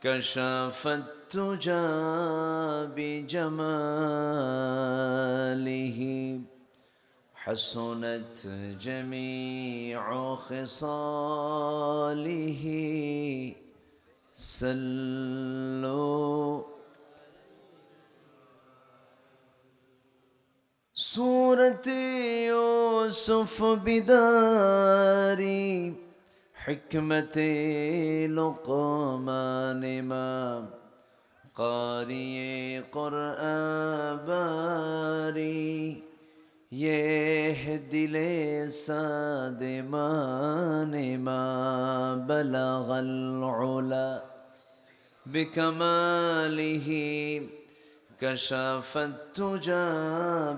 كشف التجى بجماله حسنت جميع خصاله سلوا سورة يوسف بداري حكمة لقمان ما قارئ قرآن باري يهدي لسادمان ما بلغ العلا بكماله كشف التجى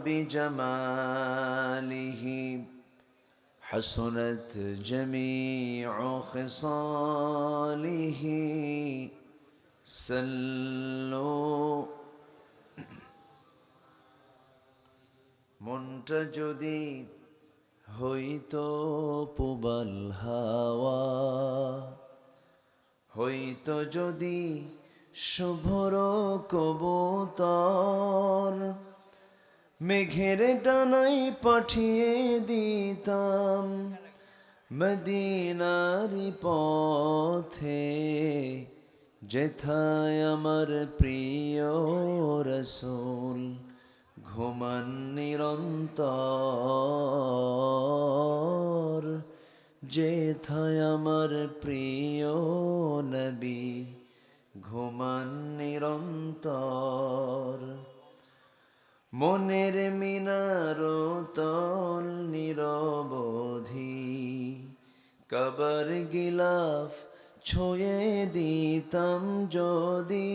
بجماله حسنت جميع خصاله سلوا মনটা যদি হইতো পুবাল হাওয়া হইতো যদি শুভ্র কবুতর মেঘের ডানায় পাঠিয়ে দিতাম মদিনারি পথে যেথায় আমার প্রিয় রাসূল ঘুমান নিরন্তর যেথায় আমার প্রিয় নবী ঘুমান নিরন্তর মনের মিনারো তল নিরবধি কবর গিলাফ ছুঁয়ে দিতাম যদি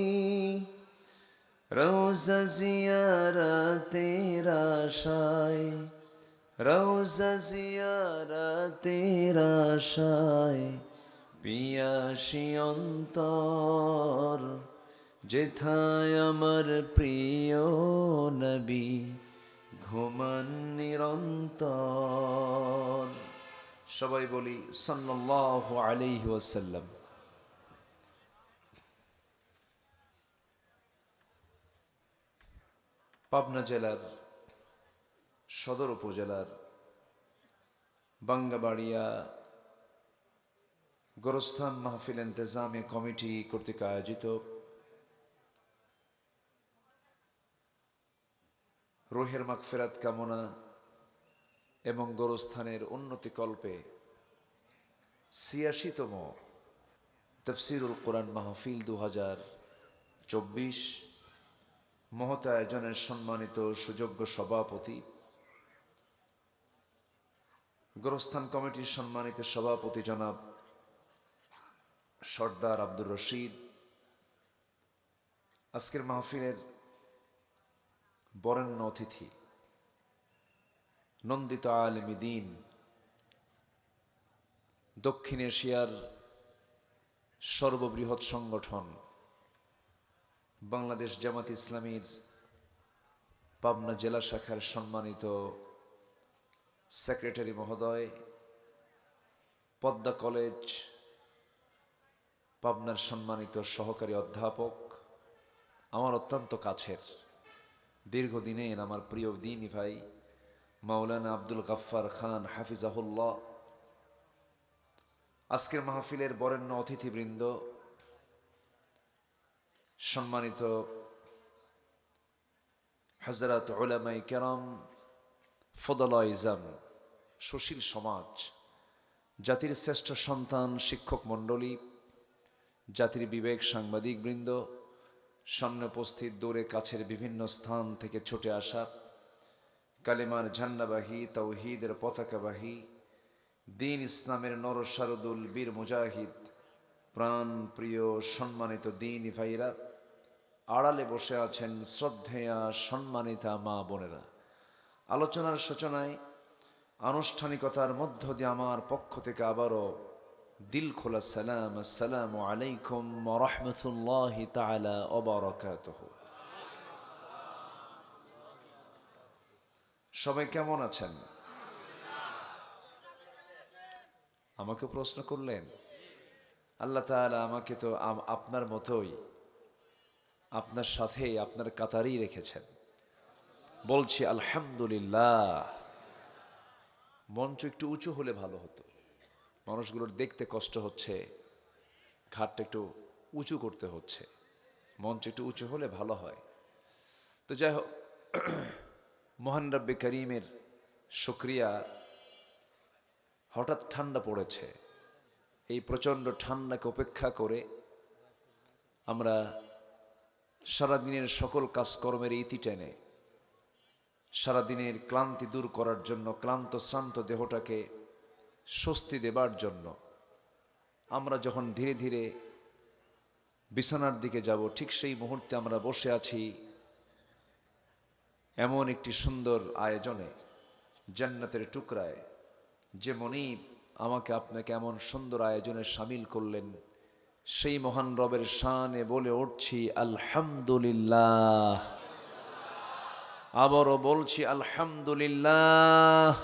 রওজা জিয়ারতের আশায় রওজা জিয়ারতের আশায় পিয়াসী অন্তর যেথায় আমার প্রিয় নবী ঘুমান নিরন্তর সবাই বলি সাল্লাল্লাহু আলাইহি ওয়াসাল্লাম। পাবনা জেলার সদর উপজেলার বাঙ্গাবাড়িয়া গোরস্থান মাহফিল ইন্তেজামী কমিটি কর্তৃক আয়োজিত রুহের মাগফিরাত কামনা এবং গোরস্থানের উন্নতি কল্পে ৮৬তম তাফসীরুল কোরআন মাহফিল ২০২৪ মহৎ আয়োজনের সম্মানিত সুযোগ্য সভাপতি গোরস্থান কমিটির সম্মানিত সভাপতি জনাব সর্দার আব্দুর রশিদ, আজকের মাহফিলের বরেণ্য অতিথি নন্দিত আলেমী দ্বীন, দক্ষিণ এশিয়ার সর্ববৃহৎ সংগঠন বাংলাদেশ জামাত ইসলামীর পাবনা জেলা শাখার সম্মানিত সেক্রেটারি মহোদয়, পদ্মা কলেজ পাবনার সম্মানিত সহকারী অধ্যাপক, আমার অত্যন্ত কাছের দীর্ঘদিনের আমার প্রিয় দ্বীনী ভাই মাওলানা আব্দুল গাফফার খান হাফিজাহুল্লাহ, আজকের মাহফিলের বরেণ্য অতিথিবৃন্দ, সম্মানিত হযরত উলামায়ে কেরাম, ফদলায়ে ইজাম, সুশীল সমাজ, জাতির শ্রেষ্ঠ সন্তান শিক্ষক মণ্ডলী, জাতির বিবেক সাংবাদিক বৃন্দ, সামনে উপস্থিত দূরে কাছের বিভিন্ন স্থান থেকে ছুটে আসা কালেমার ঝান্ডাবাহী, তাওহীদের পতাকাবাহী, দ্বীন ইসলামের নরসারদুল বীর মুজাহিদ, প্রাণ প্রিয় সম্মানিত দ্বীনী ভাইরা, আড়ালে বসে আছেন শ্রদ্ধেয়া সম্মানিতা মা বোনেরা, আলোচনার সূচনায় আনুষ্ঠানিকতার মধ্য দিয়ে আমার পক্ষ থেকে আবারও দিল খোলা সালাম, আসসালামু আলাইকুম ওয়া রাহমাতুল্লাহি তাআলা ওয়া বারাকাতুহু। সবাই কেমন আছেন? আমাকে প্রশ্ন করলেন, আল্লাহ তাআলা আমাকে তো আপনার মতোই, আপনার সাথেই, আপনার কাতারেই রেখেছেন। বলছি আলহামদুলিল্লাহ। মঞ্চ একটু উঁচু হলে ভালো হতো, মানুষগুলোর দেখতে কষ্ট হচ্ছে, ঘাটটা একটু উঁচু করতে হচ্ছে, মঞ্চ একটু উঁচু হলে ভালো হয়। তো যাই হোক, মহান রব্বে করিমের শুকরিয়া। হঠাৎ ঠান্ডা পড়েছে, এই প্রচণ্ড ঠান্ডাকে উপেক্ষা করে আমরা সারাদিনের সকল কাজকর্মের ইতি টেনে, সারাদিনের ক্লান্তি দূর করার জন্য, ক্লান্ত শ্রান্ত দেহটাকে স্বস্তি দেবার জন্য আমরা যখন ধীরে ধীরে বিছানার দিকে যাব, ঠিক সেই মুহূর্তে আমরা বসে আছি এমন একটি সুন্দর আয়োজনে, জান্নাতের টুকরায়। যে মনিব আমাকে আপনাকে এমন সুন্দর আয়োজনে সামিল করলেন, সেই মহান রবের শানে বলে উঠছি আলহামদুলিল্লাহ। আবারও বলছি আলহামদুলিল্লাহ।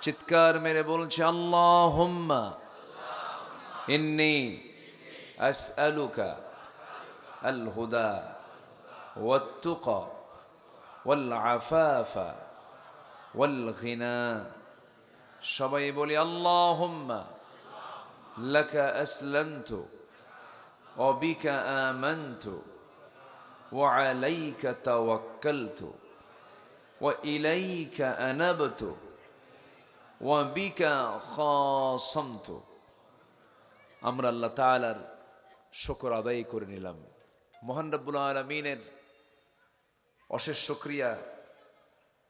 চিৎকার মেরে বলছি আল্লাহুম্মা ইন্নী আসআলুকা আল হুদা ওয়াত তুকা ওয়াল আফাফা ওয়াল গিনা। সবাই বলি আল্লাহুম্মা লাকা আসলামতু ওয়া বিকা আমানতু ওয়া আলাইকা তাওয়াক্কালতু ওয়া ইলাইকা আনাবতু ওয়া বিকা খাসামতু। আমরা আল্লাহ তাআলার শুকর আদায় করে নিলাম। মহান রব্বুল আলামিনের অশেষ শুকরিয়া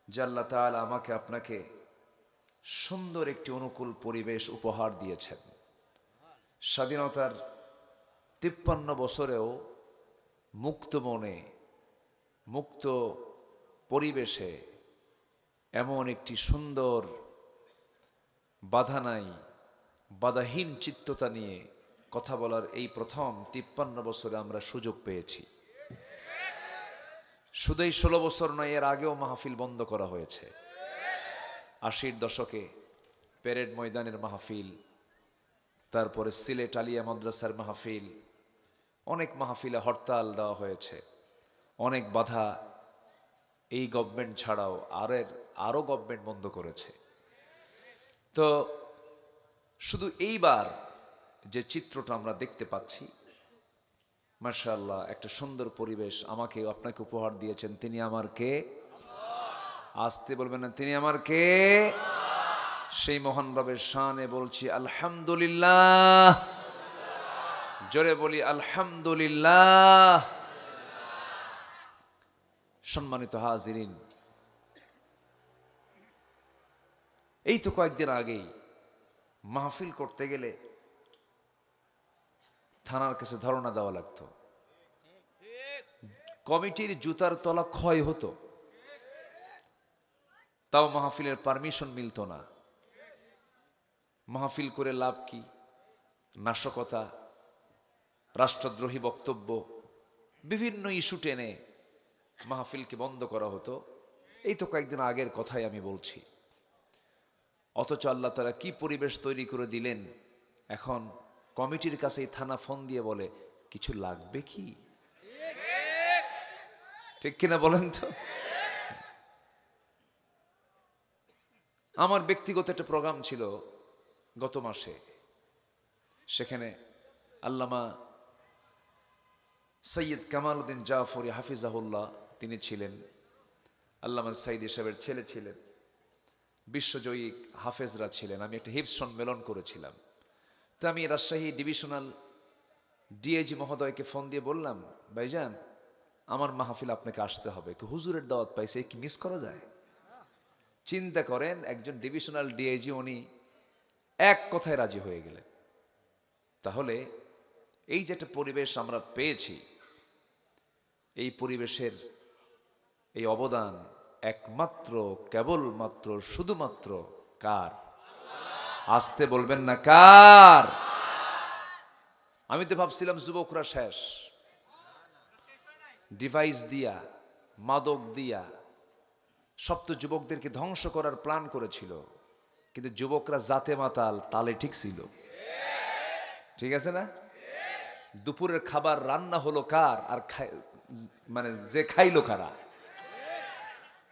যে আল্লাহ তাআলা আমাকে আপনাকে সুন্দর একটি অনুকূল পরিবেশ উপহার দিয়েছেন। স্বাধীনতার 53 বছরেও মুক্ত মনে, মুক্ত পরিবেশে, এমন একটি সুন্দর বাধা নাই, বাধাহীন চিত্ততা নিয়ে কথা বলার এই প্রথম 53 বছরে আমরা সুযোগ পেয়েছি। শুধুই 16 বছর নয়, এর আগেও মাহফিল বন্ধ করা হয়েছে। 80-র দশকে প্যারেড ময়দানের মাহফিল, তারপরে সিলেট আলিয়া মাদ্রাসার মাহফিল, অনেক মাহফিলে হরতাল দেওয়া হয়েছে, অনেক বাধা এই গভর্নমেন্ট ছাড়াও আরো গভর্নমেন্ট বন্ধ করেছে। তো শুধু এইবার যে চিত্রটা আমরা দেখতে পাচ্ছি, মাশাআল্লাহ, একটা সুন্দর পরিবেশ আমাকে আপনাকে উপহার দিয়েছেন। তিনি আমার কে? আসতে বলবেন না, তিনি আমার কে? সেই মহান রবের শানে বলছি আলহামদুলিল্লাহ। জোরে বলি আলহামদুলিল্লাহ। সম্মানিত হাজিরিন, এই তো কয়েকদিন আগেই মাহফিল করতে গেলে থানার কাছে ধরনা দেওয়া লাগতো, কমিটির জুতার তলা ক্ষয় হতো, তাও মাহফিলের পারমিশন মিলত না। মাহফিল করে লাভ কি? নাশকতা, রাষ্ট্রদ্রোহী বক্তব্য, বিভিন্ন ইস্যু টেনে মাহফিলকে বন্ধ করা হতো। এই তো কয়েকদিন আগের কথাই আমি বলছি। অথচ আল্লাহ তাআলা কি পরিবেশ তৈরি করে দিলেন, এখন কমিটির কাছে থানা ফোন দিয়ে বলে কিছু লাগবে কি? ঠিক কিনা বলেন তো? আমার ব্যক্তিগত একটা প্রোগ্রাম ছিল গত মাসে, সেখানে আল্লামা সৈয়দ কামাল উদ্দিন জাফরি হাফিজাহুল্লাহ তিনি ছিলেন, আল্লামা সাইদি সাহেবের ছেলে ছিলেন, বিশ্বজয়ী হাফেজরা ছিলেন। আমি একটা হিফজ সম্মেলন করেছিলাম। তো আমি রাজশাহী ডিভিশনাল ডিএজি মহোদয়কে ফোন দিয়ে বললাম, ভাইজান আমার মাহফিল আপনাকে আসতে হবে, কি হুজুরের দাওয়াত পাইছে, কি মিস করা যায়? চিন্তা করেন, একজন ডিভিশনাল ডিআইজি উনি এক কথায় রাজি হয়ে গেলেন। তাহলে এই যে একটা পরিবেশ আমরা পেয়েছি, এই পরিবেশের এই অবদান একমাত্র, কেবলমাত্র, শুধুমাত্র কার? আসতে বলবেন না কার? আমি তো ভাবছিলাম যুবকরা শেষ, ডিভাইস দিয়া, মাদক দিয়া সব তো যুবকদেরকে ধ্বংস করার প্ল্যান করেছিল, কিন্তু যুবকরা জাতে মাতাল, তালে ঠিক ছিল। ঠিক আছে না? দুপুরের খাবার রান্না হলো কার, আর মানে যে খাইলো কারা?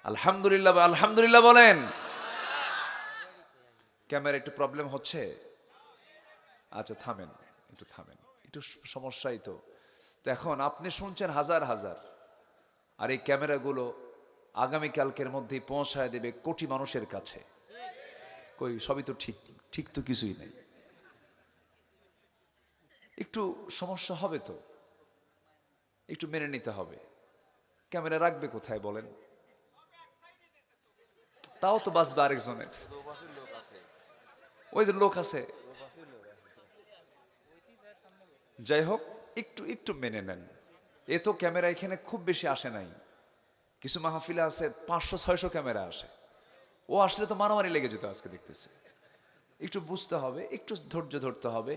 আলহামদুলিল্লাহ, আলহামদুলিল্লাহ বলেন। ক্যামেরা একটু প্রবলেম হচ্ছে, আচ্ছা থামেন, একটু থামেন, একটু সমস্যাই তো। তো এখন আপনি শুনছেন হাজার হাজার, আর এই ক্যামেরাগুলো আগামীকালকের মধ্যেই পৌঁছায় দেবে কোটি মানুষের কাছে। কই সবই তো ঠিক, ঠিক তো কিছুই নেই, একটু সমস্যা হবে তো, একটু মেনে নিতে হবে। ক্যামেরা রাখবে কোথায় বলেন? তাও তো বাঁচবে আরেকজনের, ওই যে লোক আছে। যাই হোক, একটু একটু মেনে নেন। এ তো ক্যামেরা এখানে খুব বেশি আসে নাই, কিছু মাহফিলে আছে 500-600 ক্যামেরা আসে। ও আসলে তো মারামারি লেগে যেত আজকে দেখতেছে। একটু বুঝতে হবে, একটু ধৈর্য ধরতে হবে।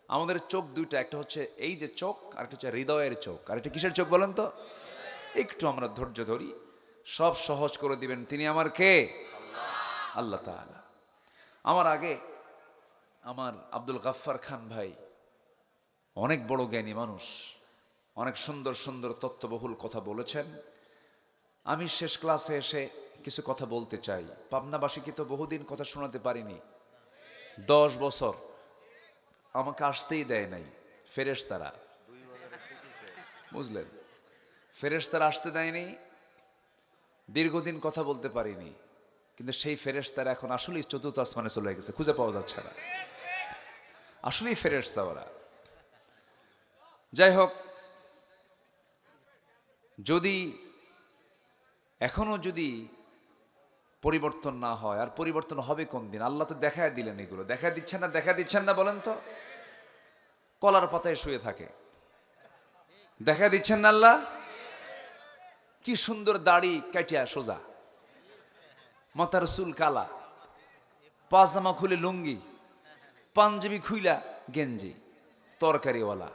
আমাদের চোখ দুইটা, একটা হচ্ছে এই যে চোখ, আর একটা হচ্ছে হৃদয়ের চোখ, আর একটা কিসের চোখ বলেন তো? একটু আমরা ধৈর্য ধরি, সব সহজ করে দিবেন তিনি। আমার কে? আল্লাহ তাআলা। আমার আগে আমার আব্দুল গাফফার খান ভাই অনেক বড় জ্ঞানী মানুষ, অনেক সুন্দর সুন্দর তত্ত্ববহুল কথা বলেছেন। আমি শেষ ক্লাসে এসে কিছু কথা বলতে চাই। পাবনাবাসীকে তো বহুদিন কথা শোনাতে পারিনি, 10 বছর আমাকে আসতেই দেয় নাই ফেরেশতারা, বুঝলেন? ফেরেশতারা আসতে দেয়নি, দীর্ঘদিন কথা বলতে পারিনি। কিন্তু সেই ফেরেশতারা এখন আসলেই চতুর্থ আসমানে চলে গেছে, খুঁজে পাওয়া যাচ্ছে না। আসলেই ফেরেশতা ওরা। যাই হোক, যদি এখনো যদি পরিবর্তন না হয়, আর পরিবর্তন হবে কোন দিন? আল্লাহ তো দেখায় দিলেন, এগুলো দেখা দিচ্ছেন না, দেখা দিচ্ছেন না বলেন তো? কলার পাতায় শুয়ে থাকে, দেখা দিচ্ছেন না আল্লাহ? কি সুন্দর দাড়ি কাটিয়া সোজা, মাথার চুল কালা, পাজামা খুলে লুঙ্গি, পাঞ্জাবি খুইলা গেঞ্জি, তরকারিওয়ালা,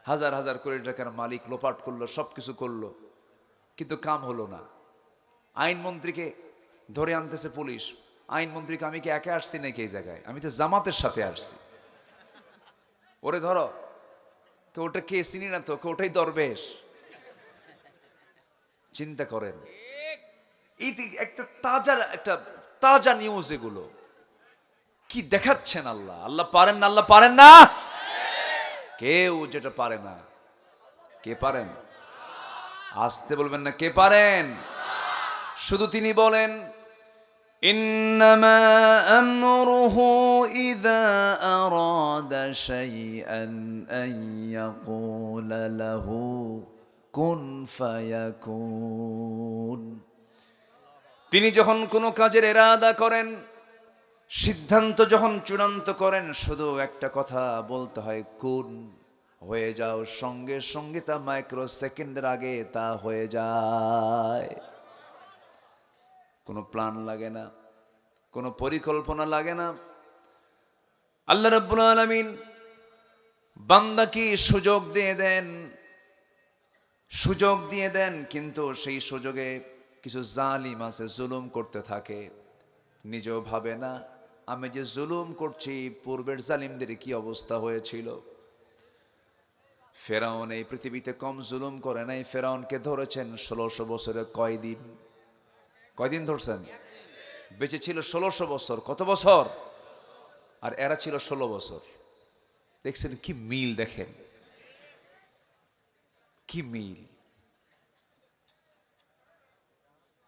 হাজার হাজার কোটি টাকার মালিক, লোপাট করলো, সবকিছু করলো, কিন্তু কাম হলো না। আইনমন্ত্রীকে ধরে আনতেছে পুলিশ। আইনমন্ত্রীকে, আমি কি একা আসছি নাকি এই জায়গায়? আমি তো জামাতের সাথে আসছি। ওরে ধরো, তো ওটা কে চিনি না তো, ওটাই দরবেশ। চিন্তা করেন, এই একটা তাজা নিউজ, এগুলো কি দেখাচ্ছেন আল্লাহ? আল্লাহ পারেন না? আল্লাহ পারেন না? কেউ যেটা পারে না। কে পারেন? আসতে বলবেন না, কে পারেন? শুধু তিনি বলেন, ইন্নামা আমরুহু ইযা আরাদা শাইআন আন ইয়াকুলা লাহু কুন ফায়াকুন। তিনি যখন কোনো কাজের ইরাদা করেন, সিদ্ধান্ত যখন চূড়ান্ত করেন, শুধু একটা কথা বলতে হয়, কুন, হয়ে যাও। সঙ্গে সঙ্গে তা মাইক্রো সেকেন্ডের আগে তা হয়ে যায়। কোনো প্ল্যান লাগে না, কোনো পরিকল্পনা লাগে না। আল্লাহ রাব্বুল আলামিন বান্দাকে সুযোগ দিয়ে দেন, সুযোগ দিয়ে দেন, কিন্তু সেই সুযোগে কিছু জালিম আছে, জুলুম করতে থাকে। নিজেও ভাবে না, আমি যে জুলুম করছি, পূর্বের জালিমদের কি অবস্থা হয়েছিল। ফেরাউন এই পৃথিবীতে কম জুলুম করে নাই। ফেরাউনকে ধরেছেন 1600 বছরে কয়দিন? কয়দিন ধরছেন? বেঁচে ছিল 1600 বছর। কত বছর? আর এরা ছিল 16 বছর। দেখছেন কি মিল? দেখেন কি মিল।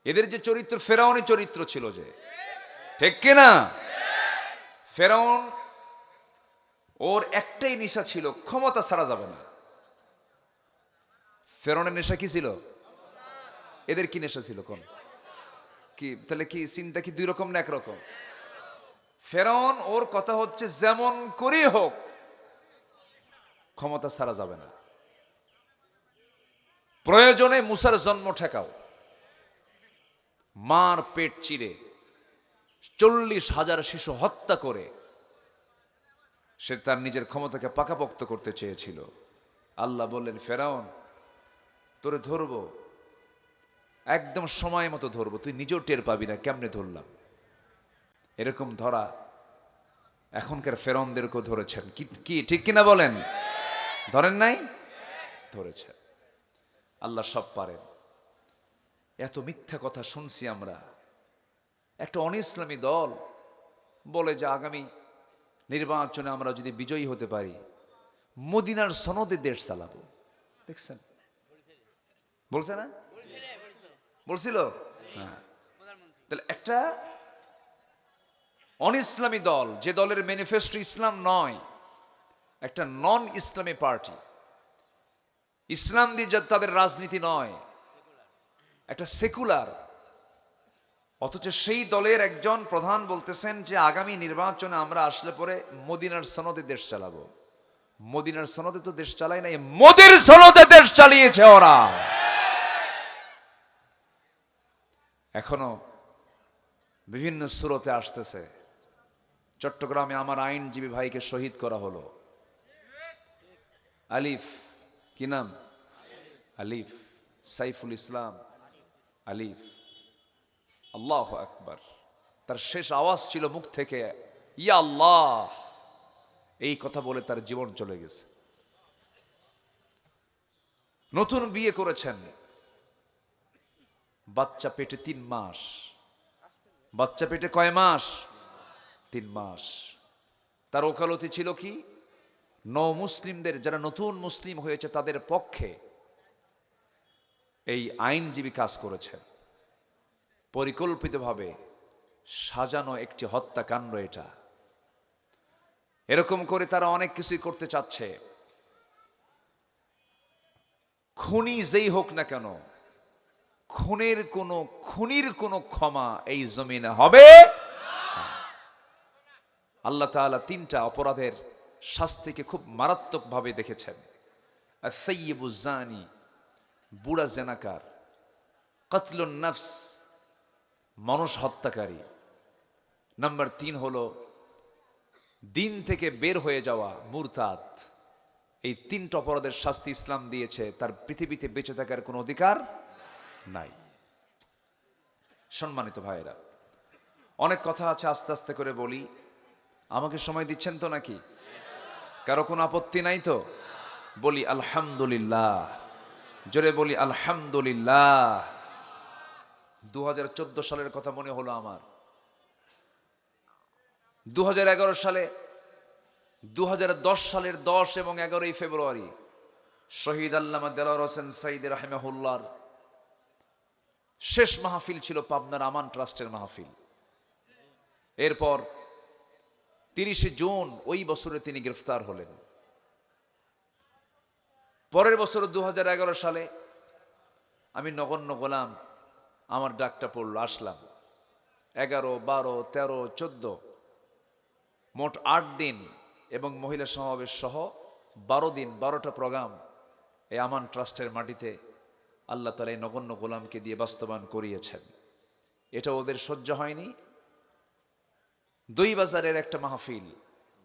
এদের যে চরিত্র, ফেরাউনের চরিত্র ছিল, যে ঠিক কিনা? ফেরাউন, ওর একটাই নেশা ছিল, ক্ষমতা ছাড়া যাবে না। ফেরাউনের নেশা কি ছিল? এদের কি নেশা ছিল? কোন কি? তাহলে কি চিন্তা কি দুই রকম না একরকম? ফেরাউন, ওর কথা হচ্ছে যেমন করেই হোক ক্ষমতা ছাড়া যাবে না। প্রয়োজনে মুসার জন্ম ঠেকাও, মার পেট চিরে 40,000 শিশু হত্যা করে সে তার নিজের ক্ষমতাকে পাকাপোক্ত করতে চেয়েছিল। আল্লাহ বললেন, ফেরাউন, তোরে ধরবো, একদম সময় মতো ধরবো, তুই নিজেও টের পাবি না কেমনে ধরলাম। এরকম ধরা এখনকার ফেরাউনদেরকেও ধরেছেন, কি কি ঠিক কিনা বলেন? ধরেন নাই? ধরেছেন। আল্লাহ সব পারেন। এত মিথ্যা কথা শুনছি আমরা। একটা অনিসলামী দল বলে যে আগামী নির্বাচনে আমরা যদি বিজয়ী হতে পারি মদিনার সনদে দেশ চালাবো। দেখছেন? বলছে না? বলছিল? হ্যাঁ। তাহলে একটা অনিসলামী দল, যে দলের ম্যানিফেস্টো ইসলাম নয়, একটা নন ইসলামী পার্টি, ইসলাম দিয়ে তাদের রাজনীতি নয়, একটা সেকুলার, অথচ সেই দলের একজন প্রধান বলতেছেন যে আগামী নির্বাচনে আমরা আসলে পরে মদিনার সনদে দেশ চালাবো। মদিনার সনদে তো দেশ চালায় নাই, মোদির সনদে দেশ চালিয়েছে ওরা। এখনো বিভিন্ন সুরতে আসতেছে। চট্টগ্রামে আমার আইনজীবী ভাইকে শহীদ করা হলো। আলিফ, কি নাম? আলিফ, সাইফুল ইসলাম আলিফ। আল্লাহু আকবার। তার শেষ আওয়াজ ছিল মুখ থেকে ইয়া আল্লাহ, এই কথা বলে তার জীবন চলে গেছে। নতুন বিয়ে করেছেন, বাচ্চা পেটে 3 মাস। বাচ্চা পেটে কয় মাস? 3 মাস। তার ওকালতি ছিল কি? মুসলিমদের, যারা নতুন মুসলিম হয়েছে তাদের পক্ষে এই আইনজীবী কাজ করেছেন। পরিকল্পিতভাবে সাজানো একটি হত্যাকাণ্ড এটা। এরকম করে তারা অনেক কিছুই করতে চাচ্ছে। খুনি যেই হোক না কেন, খুনির কোনো ক্ষমা এই জমিনে হবে। আল্লাহ তাআলা 3টা অপরাধের শাস্তিকে খুব মারাত্মকভাবে দেখেছেন। আস-সাইয়্যিবুজ জানি, বুড়া জেনাকার, কতলুন নফস, মানুষ হত্যাকারী। নাম্বার 3 হলো দিন থেকে বের হয়ে যাওয়া মুরতাদ। এই 3টা অপরাধের শাস্তি ইসলাম দিয়েছে, তার পৃথিবীতে বেঁচে থাকার কোনো অধিকার নাই। সম্মানিত ভাইয়েরা, অনেক কথা আছে, আস্তে আস্তে করে বলি। আমাকে সময় দিচ্ছেন তো নাকি? কারো কোনো আপত্তি নাই তো? বলি আলহামদুলিল্লাহ, জোরে বলি আলহামদুলিল্লাহ। 2014 সালের কথা মনে হলো আমার। 2011 সালে, 2010 সালের 10 এবং 11 ফেব্রুয়ারি শহীদ আল্লামা দেলোয়ার হোসেন সাঈদী রাহিমাহুল্লাহর শেষ মাহফিল ছিল পাবনার আমান ট্রাস্টের মাহফিল। এরপর 30 জুন ওই বছরে তিনি গ্রেফতার হলেন। পরের বছর 2011 সালে আমি নগণ্য গোলাম, আমার ডাকটা পড়ল, আসলাম। 11, 12, 13, 14 মোট 8 দিন এবং মহিলা সমাবেশ সহ 12 দিন, 12টা প্রোগ্রাম এই আমান ট্রাস্টের মাটিতে আল্লাহ তাআলা এই নগণ্য গোলামকে দিয়ে বাস্তবায়ন করিয়েছেন। এটা ওদের সহ্য হয়নি। 2 বাজারের একটা মাহফিল,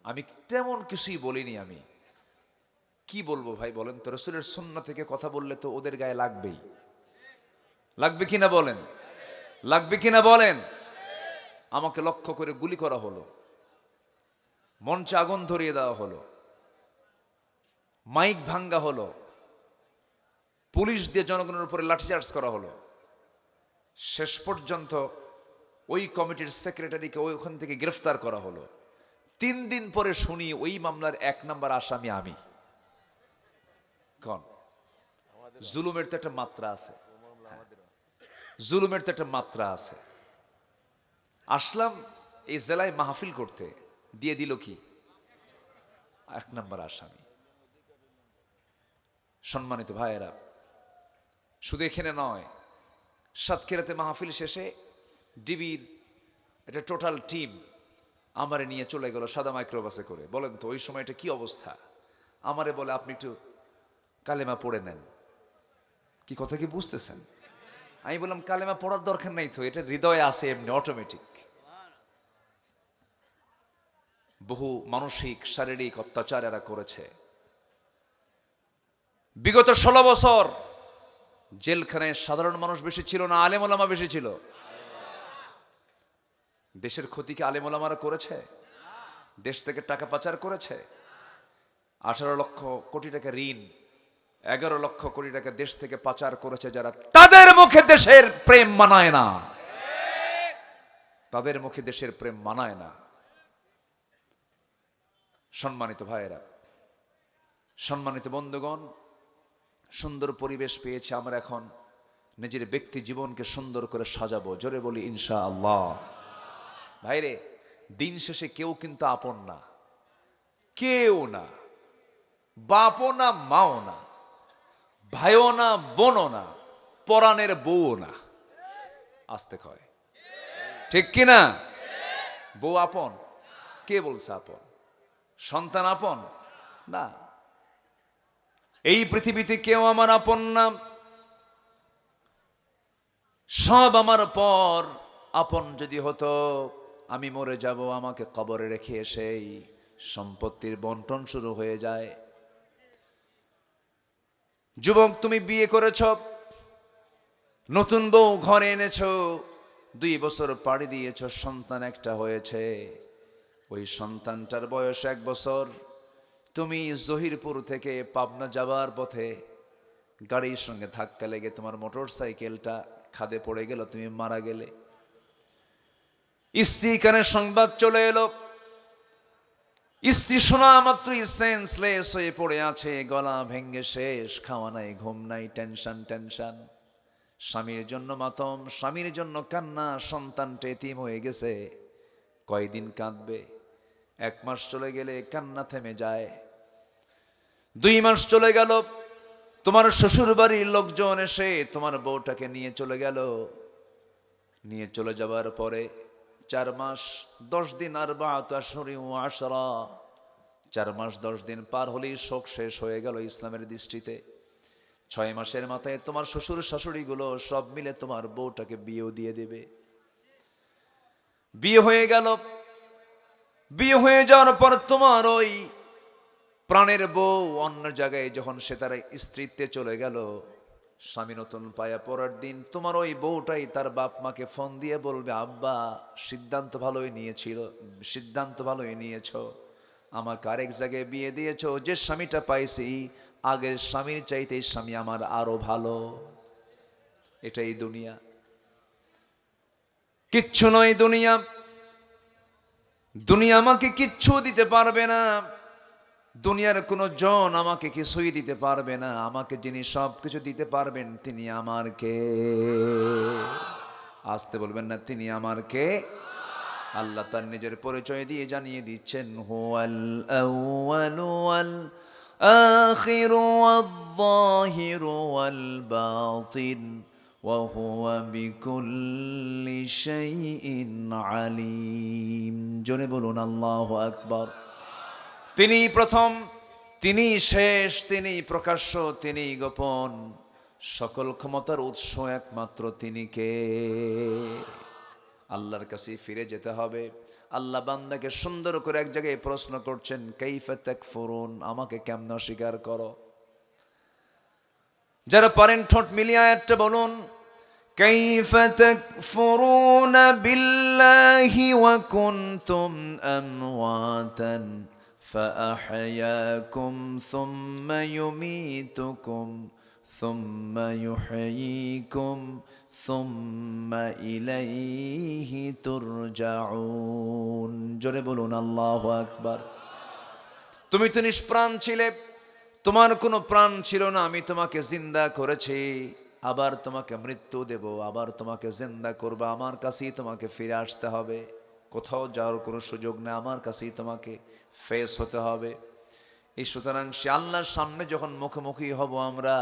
আমি তেমন কিছুই বলিনি। আমি কি বলবো ভাই বলেন তো? রাসূলের সুন্নাহ থেকে কথা বললে তো ওদের গায়ে লাগবেই। লাগবে কিনা বলেন? লাগবে কিনা বলেন? আমাকে লক্ষ্য করে গুলি করা হলো, মঞ্চে আগুন ধরিয়ে দেওয়া হলো, মাইক ভাঙ্গা হলো, পুলিশ দিয়ে জনগণের উপরে লাঠিচার্জ করা হলো। শেষ পর্যন্ত ওই কমিটির সেক্রেটারিকে ওইখান থেকে গ্রেফতার করা হলো। 3 দিন পরে শুনি ওই মামলার 1 নম্বর আসামি আমি। কোন? জুলুমের তো একটা মাত্রা আছে, জুলুমের তো একটা মাত্রা আছে। আসলাম এই জেলায় মাহফিল করতে, দিয়ে দিল কি 1 নম্বর আসামি। সম্মানিত ভাইয়েরা, শুধু এখানে নয়, সাতক্ষীরাতে মাহফিল শেষে ডিবির একটা টোটাল টিম আমারে নিয়ে চলে গেল সাদা মাইক্রোবাসে করে। বলেন তো ওই সময়টা কি অবস্থা? আমারে বলে আপনি একটু কালেমা পড়ে নেন। কি কথা কি বুঝতেছেন? আমি বললাম কালেমা পড়ার দরকার নাই তো, এটা হৃদয়ে আছে এমনি অটোমেটিক। বহু মানসিক শারীরিক অত্যাচার এরা করেছে। বিগত 16 বছর জেলখানায় সাধারণ মানুষ বেশি ছিল না আলেম ওলামা বেশি ছিল? দেশের ক্ষতি কি আলেম ওলামারা করেছে? দেশ থেকে টাকা পাচার করেছে, 18 লক্ষ কোটি টাকা ঋণ, 11 লক্ষ কোটি টাকা দেশ থেকে পাচার করেছে যারা, তাদের মুখে দেশের প্রেম মানায় না, তাদের মুখে দেশের প্রেম মানায় না। সম্মানিত ভাইয়েরা, সম্মানিত বন্ধুগণ, সুন্দর পরিবেশ পেয়েছে, আমরা এখন নিজের ব্যক্তি জীবনকে সুন্দর করে সাজাবো। জোরে বলি ইনশাআল্লাহ। ভাইরে, দিন শেষে কেউ কিন্তু আপন না, কেউ না, বাপও না, মাও না, ভাইও না, বোনও না, পরাণের বউও না। আসতে কয় ঠিক কিনা? বউ আপন? কে বলছে আপন? সন্তান আপন না। এই পৃথিবীতে কেউ আমার আপন না, সব আমার পর। আপন যদি হতো, আমি মরে যাব, আমাকে কবরে রেখে এসেই সম্পত্তির বন্টন শুরু হয়ে যায়। যুবক, তুমি বিয়ে করেছ, নতুন বউ ঘরে এনেছো, 2 বছর পাড়ি দিয়েছ, সন্তান একটা হয়েছে। ওই সন্তানটার বয়স 1 বছর। তুমি জহিরপুর থেকে পাবনা যাবার পথে গাড়ির সঙ্গে ধাক্কা লেগে তোমার মোটর সাইকেলটা খাদে পড়ে গেল, তুমি মারা গেলে। স্ত্রী কানে সংবাদ চলে এলো, স্ত্রী শোনা মাত্রই সেন্সলেস হয়ে পড়ে আছে, গলা ভেঙ্গে শেষ, খাওয়া নাই, ঘুম নাই, টেনশন টেনশন। স্বামীর জন্য মাতম, স্বামীর জন্য কান্না, সন্তানটা এতিম হয়ে গেছে। কয়দিন কাঁদবে? 1 মাস চলে গেলে কান্না থেমে যায়। 2 মাস চলে গেল, তোমার শ্বশুর বাড়ির লোকজন এসে তোমার বউটাকে নিয়ে চলে গেল। নিয়ে চলে যাবার পরে 4 মাস 10 দিন, 4 আশহুরি ওয়া আশরা, 4 মাস 10 দিন পার হলেই শোক শেষ হয়ে গেল ইসলামের দৃষ্টিতে। 6 মাসের মাথায় তোমার শ্বশুর শাশুড়িগুলো সব মিলে তোমার বউটাকে বিয়েও দিয়ে দেবে। বিয়ে হয়ে গেল। বিয়ে হয়ে যাওয়ার পর তোমার ওই প্রাণের বউ অন্য জায়গায় যখন সে তার স্ত্রীত্বে চলে গেল, স্বামী নতুন পায়া পরের দিন তোমার ওই বউটাই তার বাপ মাকে ফোন দিয়ে বলবে, আব্বা সিদ্ধান্ত ভালোই নিয়েছ, আমাকে আরেক জায়গায় বিয়ে দিয়েছ, যে স্বামীটা পাইছি আগের স্বামীর চাইতে এই স্বামী আমার আরো ভালো। এটাই দুনিয়া, কিচ্ছু নয় দুনিয়া। দুনিয়া আমাকে কিচ্ছু দিতে পারবে না, দুনিয়ার কোনো জন আমাকে কিছুই দিতে পারবে না। আমাকে যিনি সব কিছু দিতে পারবেন তিনি আমার কে? আসতে বলবেন না, তিনি আমার কে? আল্লাহ তার নিজের পরিচয় দিয়ে জানিয়ে দিচ্ছেন, হুয়াল আউয়ালু ওয়াল আখিরু ওয়াল যাহিরু ওয়াল বাতিন ওয়া হুয়া বিকুল্লি শাইইন আলিম। জোরে বলুন আল্লাহু আকবার। তিনি প্রথম, তিনি শেষ, তিনি প্রকাশ্য, তিনি গোপন। সকল ক্ষমতার উৎস একমাত্র তিনি কে? আল্লাহর কাছে ফিরে যেতে হবে। আল্লাহ বান্দাকে সুন্দর করে এক জায়গায় প্রশ্ন করছেন, কাইফা তাকফুরুন, আমাকে কেমন অস্বীকার করো? যারা পারেন ঠোঁট মিলিয়ে আয়াতটা বলুন, কাইফা তাকফুরুনা বিল্লাহি ওয়া কুনতুম আমওয়াতান فأحياكم ثم يميتكم ثم يحييكم ثم إليه ترجعون। জোরে বলুন আল্লাহু আকবার। তুমি তো নিষ্প্রাণ ছিলে, তোমার কোনো প্রাণ ছিল না, আমি তোমাকে জিন্দা করেছি, আবার তোমাকে মৃত্যু দেব, আবার তোমাকে জিন্দা করব, আমার কাছেই তোমাকে ফিরে আসতে হবে। কোথাও যাওয়ার কোনো সুযোগ নেই, আমার কাছেই তোমাকে ফেস হতে হবে। এই সুতরাং সে আল্লাহর সামনে যখন মুখোমুখি হব, আমরা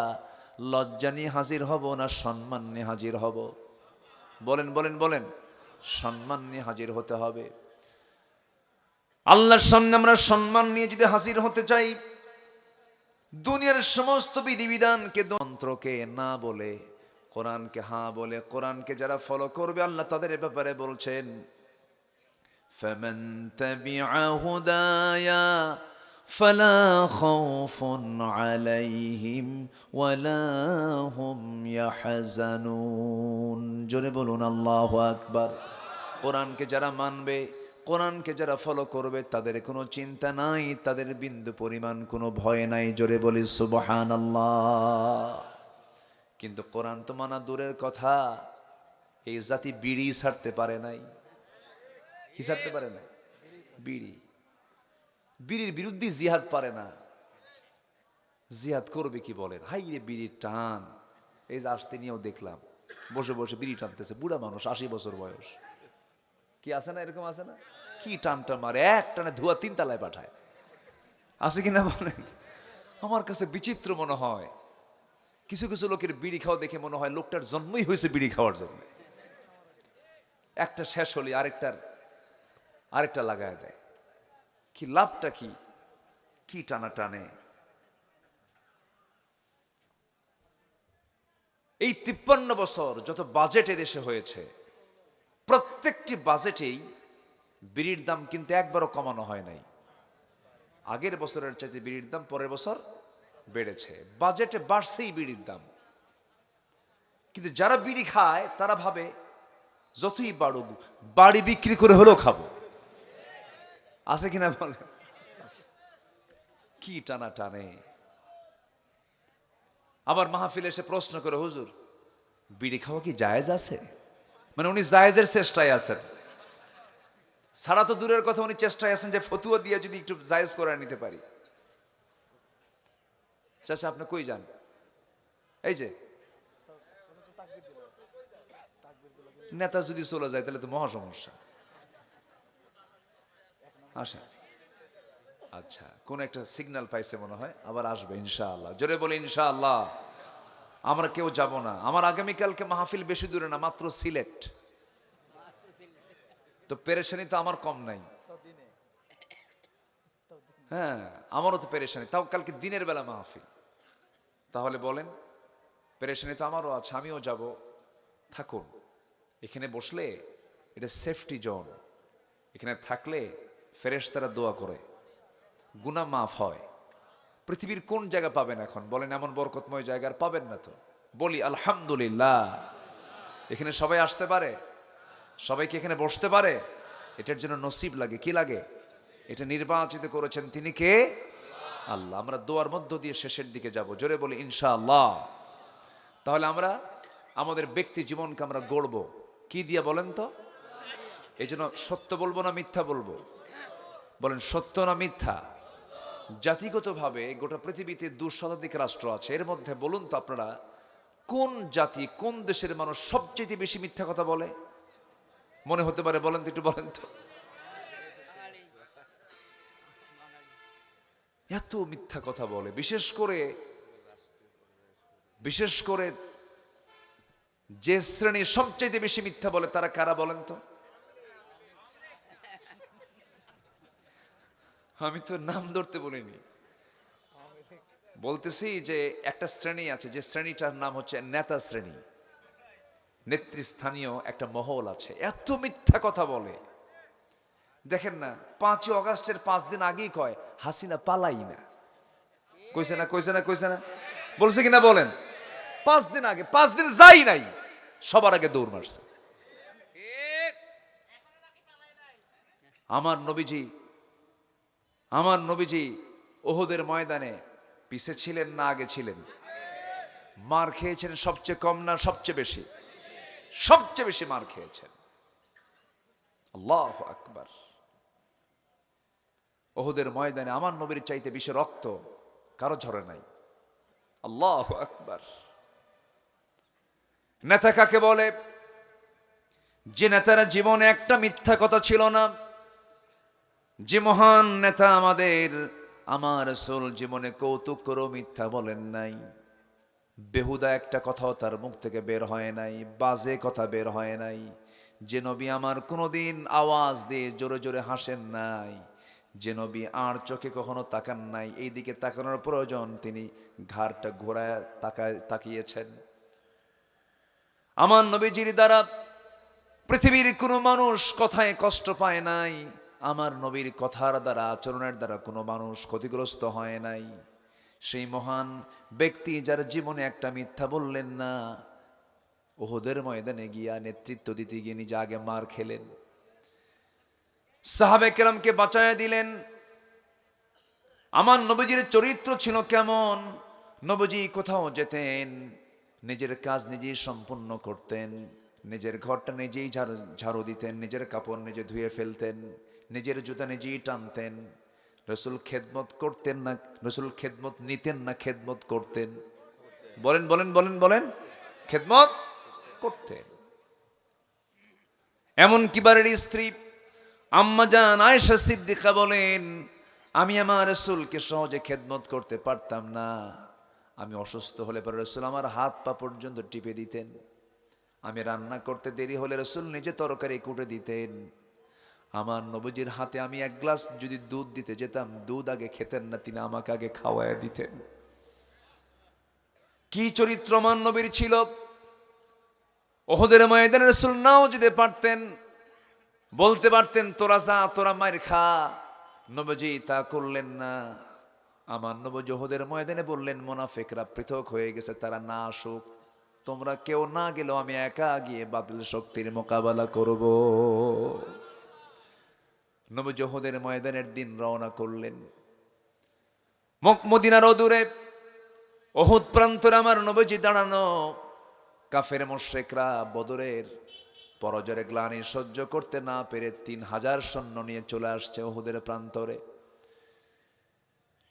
লজ্জা নিয়ে হাজির হব না সম্মান নিয়ে হাজির হব? বলেন বলেন বলেন। সম্মান নিয়ে হাজির হতে হবে। আল্লাহর সামনে আমরা সম্মান নিয়ে যদি হাজির হতে চাই, দুনিয়ার সমস্ত বিধিবিধানকে, মন্ত্রকে না বলে কোরআনকে হ্যাঁ বলে, কোরআনকে যারা ফলো করবে আল্লাহ তাদের ব্যাপারে বলছেন, فمن تبع هدايا فلا خوف عليهم ولا هم يحزنون। জোরে বলুন আল্লাহু আকবার। কোরআনকে যারা মানবে কোরআনকে যারা ফলো করবে তাদের কোনো চিন্তা নাই, তাদের বিন্দু পরিমাণ কোনো ভয় নাই। জোরে বলি সুবহানাল্লাহ। কিন্তু কোরআন তো মানা দূরের কথা, এই জাতি বিড়ি ছাড়তে পারে নাই। কি ছাড়তে পারে না? বিড়ি। বিড়ির বিরুদ্ধে জিহাদ পারে না। জিহাদ করবে কি বলেন? হাই রে বিড়ির টান। এই যে আসতে নিয়েও দেখলাম বসে বসে বিড়ি টানতেছে, বুড়া মানুষ, 80 বছর বয়স। কি আছে না, এরকম আছে না? কি টানটা মারে, এক টানে ধোয়া 3 তলায় পাঠায়। আছে কিনা বলেন? আমার কাছে বিচিত্র মনে হয়, কিছু কিছু লোকের বিড়ি খাওয়া দেখে মনে হয় লোকটার জন্মই হয়েছে বিড়ি খাওয়ার জন্য। একটা শেষ হলে আরেকটা লাগায় দেয়। কি লাভটা কি? কি টানা টানে। এই 53 বছর যত বাজেট এদেশে হয়েছে, প্রত্যেকটি বাজেটেই বিড়ির দাম কিন্তু একবারও কমানো হয় নাই। আগের বছরের চাইতে বিড়ির দাম পরের বছর বেড়েছে। বাজেটে বাড়ছেই বিড়ির দাম। কিন্তু যারা বিড়ি খায় তারা ভাবে যতই বাড়ুক, বাড়ি বিক্রি করে হলেও খাবো। আছে কিনা বলে? কি টানা টানে। আবার মাহফিলে এসে প্রশ্ন করে, হুজুর বিড়ি খাওয়া কি জায়েজ আছে? মানে উনি জায়েজের চেষ্টায় আছেন, ছাড়া তো দূরের কথা, উনি চেষ্টায় আছেন যে ফতুয়া দিয়ে যদি একটু জায়েজ করে নিতে পারি। চাচা আপনি কই যান? এই যে নেতা যদি চলে যায় তাহলে তো মহা সমস্যা। আসা, আচ্ছা, কোন একটা সিগন্যাল পাইছে মনে হয়, আবার আসবে ইনশাআল্লাহ। জোরে বলে ইনশাআল্লাহ। আমরা কেউ যাব না। আমার আগামীকালকে মাহফিল বেশি দূরে না, মাত্র সিলেট। তো পেরেশানি তো আমার কম নাই। হ্যাঁ, আমারও তো পেরেশানি, তাও কালকে দিনের বেলা মাহফিল। তাহলে বলেন, পেরেশানি তো আমারও আছে, আমিও যাব। থাকুন এখানে বসলে, এটা সেফটি জোন। এখানে থাকলে ফেরেশতারা দোয়া করে, গুনাহ মাফ হয়। পৃথিবীর কোন জায়গা পাবেন এখন বলেন এমন বরকতময় জায়গা? আর পাবেন না তো। বলি আলহামদুলিল্লাহ। এখানে সবাই আসতে পারে, সবাইকে এখানে বসতে পারে, এটার জন্য নসিব লাগে। কি লাগে? এটা নির্বাচিত করেছেন তিনি কে? আল্লাহ। আমরা দোয়ার মধ্য দিয়ে শেষের দিকে যাব। জোরে বলি ইনশাআল্লাহ। তাহলে আমরা আমাদের ব্যক্তি জীবনকে আমরা গড়ব কি দিয়ে বলেন তো? এই জন্য সত্য বলবো না মিথ্যা বলবো? বলেন সত্য না মিথ্যা? জাতিগতভাবে গোটা পৃথিবীতে 2 শতাধিক রাষ্ট্র আছে। এর মধ্যে বলুন তো আপনারা, কোন জাতি, কোন দেশের মানুষ সবচেয়ে বেশি মিথ্যা কথা বলে? মনে হতে পারে, বলেন তো, একটু বলেন তো। এত মিথ্যা কথা বলে, বিশেষ করে যে শ্রেণী সবচেয়ে বেশি মিথ্যা বলে তারা কারা বলেন তো? আমি তো নাম ধরতে বলিনি, বলতেছি যে একটা শ্রেণী আছে, যে শ্রেণীটার নাম হচ্ছে নেতা শ্রেণী। নেতৃস্থানীয় একটা মহল আছে, এত মিথ্যা কথা বলে। দেখেন না, 5ই অগাস্টের 5 দিন আগেই কয় হাসিনা পালাই না। কইছে না, কইছে না, কইছে না? বলছে কিনা বলেন? 5 দিন আগে, 5 দিন যাই নাই, সবার আগে দৌড় মারছে। আমার নবীজি ওহদের ময়দানে পিছে ছিলেন না আগে ছিলেন? মার খেয়েছেন সবচেয়ে কম না সবচেয়ে বেশি? সবচেয়ে বেশি মার খেয়েছেন। আল্লাহু আকবার। ওহদের ময়দানে আমার নবীর চাইতে বেশি রক্ত কারো ঝরে নাই। আল্লাহু আকবার। নেতা কাকে বলে? যে নেতারা জীবনে একটা মিথ্যা কথা ছিল না। যে মহান নেতা আমার রাসূল জীবনে কৌতুক করে মিথ্যা বলেন নাই। বেহুদা একটা কথাও তার মুখ থেকে বের হয় নাই, বাজে কথা বের হয় নাই। যে নবী আমার কোনোদিন আওয়াজ দিয়ে জোরে জোরে হাসেন নাই, যে নবী আর চোখে কখনো তাকান নাই, এই দিকে তাকানোর প্রয়োজন তিনি ঘাড়টা ঘোরায় তাকিয়েছেন। আমার নবীজির দ্বারা পৃথিবীর কোনো মানুষ কথায় কষ্ট পায় নাই। আমার নবীর কথার দ্বারা, আচরণের দ্বারা কোনো মানুষ ক্ষতিগ্রস্ত হয় নাই। সেই মহান ব্যক্তি যার জীবনে একটা মিথ্যা বললেন না, উহুদের ময়দানে গিয়া নেতৃত্ব দিতে গিয়ে নিজে আগে মার খেলেন। সাহাবে কেরামকে বাঁচায়া দিলেন। আমার নবীজির চরিত্র ছিল কেমন? নবীজি কোথাও যেতেন, নিজের কাজ নিজেই সম্পূর্ণ করতেন, নিজের ঘরটা নিজেই ঝাড়ু দিতেন, নিজের কাপড় নিজে ধুয়ে ফেলতেন, নিজের জুতা নিজেই টানতেন। রসুল খেদমত করতেন না, রসুল খেদমত নিতেন না খেদমত করতেন? বলেন বলেন বলেন বলেন। খেদমত করতেন। এমন কিবারের স্ত্রী আম্মা জান আয়েশা সিদ্দিকা বলেন, আমি আমার রসুলকে সহজে খেদমত করতে পারতাম না। আমি অসুস্থ হলে পরে রসুল আমার হাত পা পর্যন্ত টিপে দিতেন। আমি রান্না করতে দেরি হলে রসুল নিজে তরকারি কুটে দিতেন। আমার নবীজির হাতে আমি এক গ্লাস যদি দুধ দিতে যেতাম, দুধ আগে খেতেন না, তিনি আমাকে আগে খাওয়ায় দিতেন। কি চরিত্র আমার নবীর ছিল! ওহদের ময়দানে রসুল নাও যেতে পারতেন, বলতে পারতেন তোরা যা, তোরা মায়ের খা। নবীজি তা করলেন না। আমার নবী ওহদের ময়দানে বললেন, মুনাফিকরা পৃথক হয়ে গেছে, তারা না আসুক, তোমরা কেউ না গেলেও আমি একা গিয়ে বাতিল শক্তির মোকাবেলা করব। নবী ওহদের ময়দানের দিন রওনা করলেন। মদিনার অদূরে ওহুদ প্রান্তরে আমার নবীজি দাঁড়ানো। কাফের মুশরিকরা বদরের পরাজয়ের গ্লানি সহ্য করতে না পেরে 3000 সৈন্য নিয়ে চলে আসছে ওহুদের প্রান্তরে।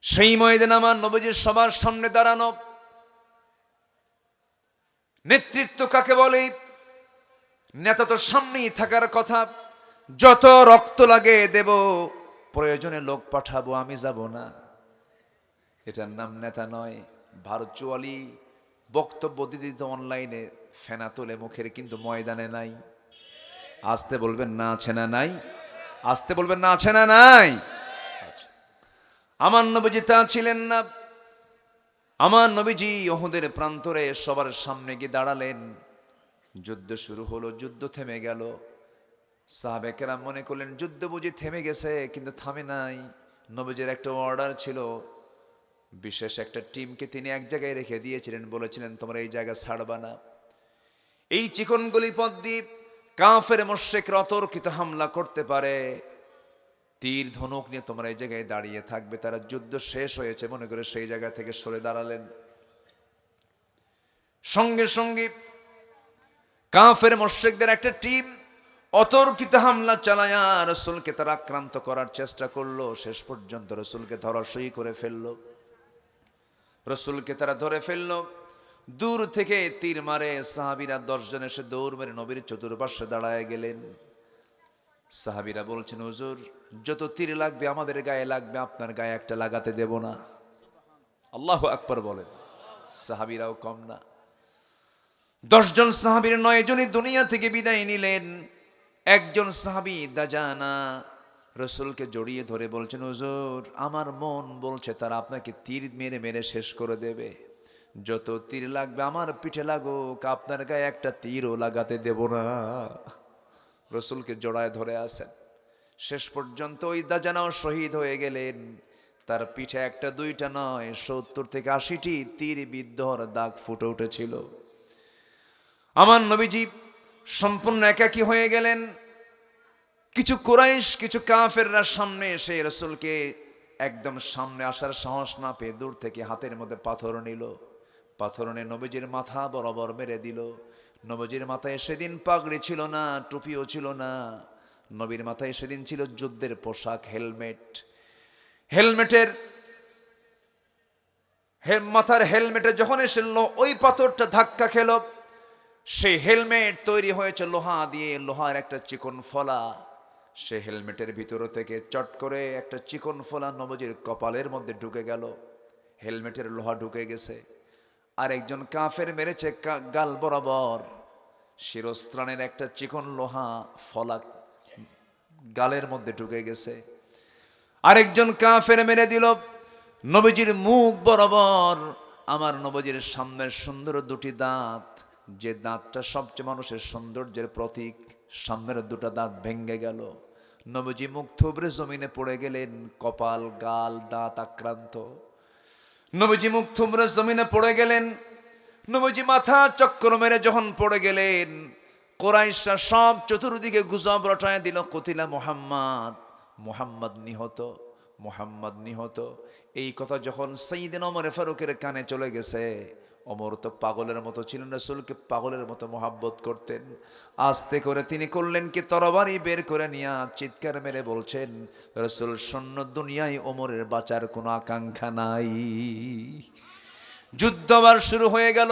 সেই ময়দানে আমার নবীজির সবার সামনে দাঁড়ানো। নেতৃত্ব কাকে বলে? নেতা তো সামনেই থাকার কথা। যত রক্ত লাগে দেব, প্রয়োজনে লোক পাঠাবো, আমি যাব না। এটার নাম নেতা নয়। ভার্চুয়ালি বক্তব্য দিতে অনলাইনে ফেনা তোলে মুখের, কিন্তু ময়দানে নাই। আসতে বলবেন না আছে না নাই? আসতে বলবেন না আছে না নাই? আমার নবীজি তা ছিলেন না। আমার নবীজি ওহুদের প্রান্তরে সবার সামনে গিয়ে দাঁড়ালেন। যুদ্ধ শুরু হলো, যুদ্ধ থেমে গেল। সাহাবে কেরাম মনে করলেন যুদ্ধ বুঝি থেমে গেছে, কিন্তু থামে নাই। নবীজির একটা অর্ডার ছিল, বিশেষ একটা টিমকে তিনি এক জায়গায় রেখে দিয়েছিলেন, বলেছিলেন তোমরা এই জায়গা ছাড়বা না। এই চিকন গলি পথ দিয়ে কাফের মুশরিকরা অতর্কিত হামলা করতে পারে, তীর ধনুক নিয়ে তোমরা এই জায়গায় দাঁড়িয়ে থাকবে। তারা যুদ্ধ শেষ হয়েছে মনে করে সেই জায়গা থেকে সরে দাঁড়ালেন। সঙ্গে সঙ্গে কাফের মুশরিকদের একটা টিম অতর্কিত হামলা চালায়া রাসূলকে তারা আক্রান্ত করার চেষ্টা করলো। শেষ পর্যন্ত রাসূলকে ধরাশয়ী করে ফেললো। রাসূলকে তারা ধরে ফেললো। দূর থেকে তীর মারে সাহাবীরা 10 জন এসে দৌড় মেরে নবীর চতুর্পার্শ্বে দাঁড়ায় গেলেন। সাহাবীরা বলছেন, হুজুর যত তীর লাগবে আমাদের গায়ে লাগবে, আপনার গায়ে একটা লাগাতে দেব না। আল্লাহু আকবার বলেন। সাহাবীরাও কম না। 10 জন সাহাবীর 9 জনই দুনিয়া থেকে বিদায় নিলেন। একজন সাহাবী দাজানা রাসূলকে জড়িয়ে ধরে বলছেন, হুজুর আমার মন বলছে তারা আপনাকে তীর মেরে মেরে শেষ করে দেবে। যত তীর লাগবে আমার পিঠে লাগুক, আপনার গায়ে একটা তীরও লাগাতে দেব না। রাসূলকে জড়ায় ধরে আছেন। শেষ পর্যন্ত ওই দাজানাও শহীদ হয়ে গেলেন। তার পিঠে একটা দুইটা নয়, 70 থেকে 80টি তীর বিদ্ধর দাগ ফুটে উঠেছিল। আমার নবীজি সম্পূর্ণ একাকী হয়ে গেলেন। কিছু কুরাইশ, কিছু কাফেররা সামনে এসে রাসূলকে একদম সামনে আসার সাহস না পেয়ে দূর থেকে হাতের মধ্যে পাথর নিল। পাথর নিয়ে নবীজির মাথা বরাবর মেরে দিল। নবীজির মাথায় সেদিন পাগড়ি ছিল না, টুপিও ছিল না। নবীর মাথায় সেদিন ছিল যুদ্ধের পোশাক, হেলমেট। হেলমেটের মাথার হেলমেটে যখন এসে ওই পাথরটা ধাক্কা খেল, সেই হেলমেট তৈরি হয়েছে লোহা দিয়ে, লোহার একটা চিকন ফলা। সে হেলমেটের ভিতর থেকে চট করে একটা চিকন ফলা নবীজির কপালের মধ্যে ঢুকে গেল। হেলমেটের লোহা ঢুকে গেছে। আর একজন কাফের মেরেছে গাল বরাবর। শিরস্ত্রাণের একটা চিকন লোহা ফলা গালের মধ্যে ঢুকে গেছে। আরেকজন কাফের মেরে দিল নবীজির মুখ বরাবর। আমার নবীজির সামনের সুন্দর দুটি দাঁত, যে দাঁতটা সবচেয়ে মানুষের সৌন্দর্যের প্রতীক, সামনের দুটো দাঁত ভেঙে গেল। নবীজি মুখ থুবড়ে জমিনে পড়ে গেলেন, কপাল গাল দাঁত আক্রান্ত। নবীজি মুখ থুবড়ে জমিনে পড়ে গেলেন। নবীজি মাথা চক্কর মেরে যখন পড়ে গেলেন, কুরাইশরা সব চতুর্দিকে গুজব রটায় দিল, কুতিলা মুহাম্মদ, মুহাম্মদ নিহত, মুহাম্মদ নিহত। এই কথা যখন সাইয়েদনা ওমর ফারুকের কানে চলে গেছে, ওমর তো পাগলের মতো ছিলেন, রাসূলকে পাগলের মতো মহব্বত করতেন। আস্তে করে তিনি করলেন কি, তরবারি বের করে নিয়ে চিৎকার মেরে বলছেন, রাসূল শূন্য দুনিয়ায় ওমরের বাঁচার কোনো আকাঙ্ক্ষা নাই। যুদ্ধ আবার শুরু হয়ে গেল।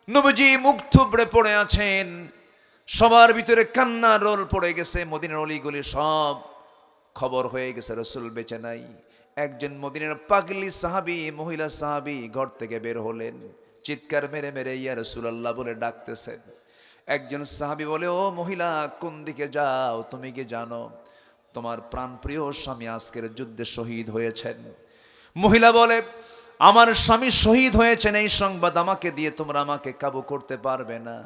নবীজি মুখ থুবড়ে পড়ে আছেন, সবার ভিতরে কান্নার রোল পড়ে গেছে। মদিনার অলিগলি সব খবর হয়ে গেছে রাসূল বেঁচে নাই। একজন মদিনার পাগলি সাহাবী, মহিলা সাহাবী ঘর থেকে বের হলেন, চিৎকার মেরে মেরে ইয়া রাসূলুল্লাহ বলে ডাকতেছেন। একজন সাহাবী বলে, ও মহিলা, কোন দিকে যাও? তুমি কি জানো তোমার প্রাণপ্রিয় স্বামী আজকের যুদ্ধে শহীদ হয়েছেন? মহিলা বলে, আমার স্বামী শহীদ হয়েছেন এই সংবাদ আমাকে দিয়ে তোমরা আমাকে কাবু করতে পারবে না।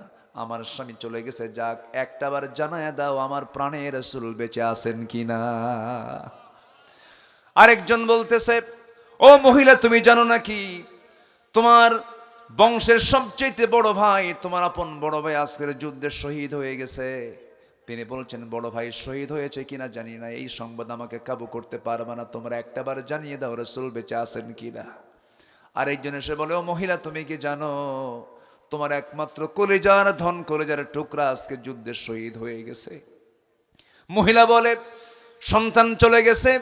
আমার স্বামী চলে গেছে, যাক একটাবার জানায়া দাও আমার প্রাণের রাসূল বেঁচে আছেন কিনা। আরেকজন বলতেছে, ও মহিলা, তুমি জানো নাকি তোমার বংশের সবচেয়ে বড় ভাই, তোমার আপন বড় ভাই আজকের যুদ্ধে শহীদ হয়ে গেছে? তিনি বলছেন, বড় ভাই শহীদ হয়েছে কিনা জানি না, এই সংবাদ আমাকে কাবু করতে পারবে না, তোমরা একটাবার জানিয়ে দাও রাসূল বেঁচে আছেন কিনা। আরেকজন এসে বলে, ও মহিলা, তুমি কি জানো তোমার একমাত্র কলিজার ধন, কলিজার টুকরা আজকে যুদ্ধে শহীদ হয়ে গেছে? মহিলা বলে, সন্তান চলে গেছে,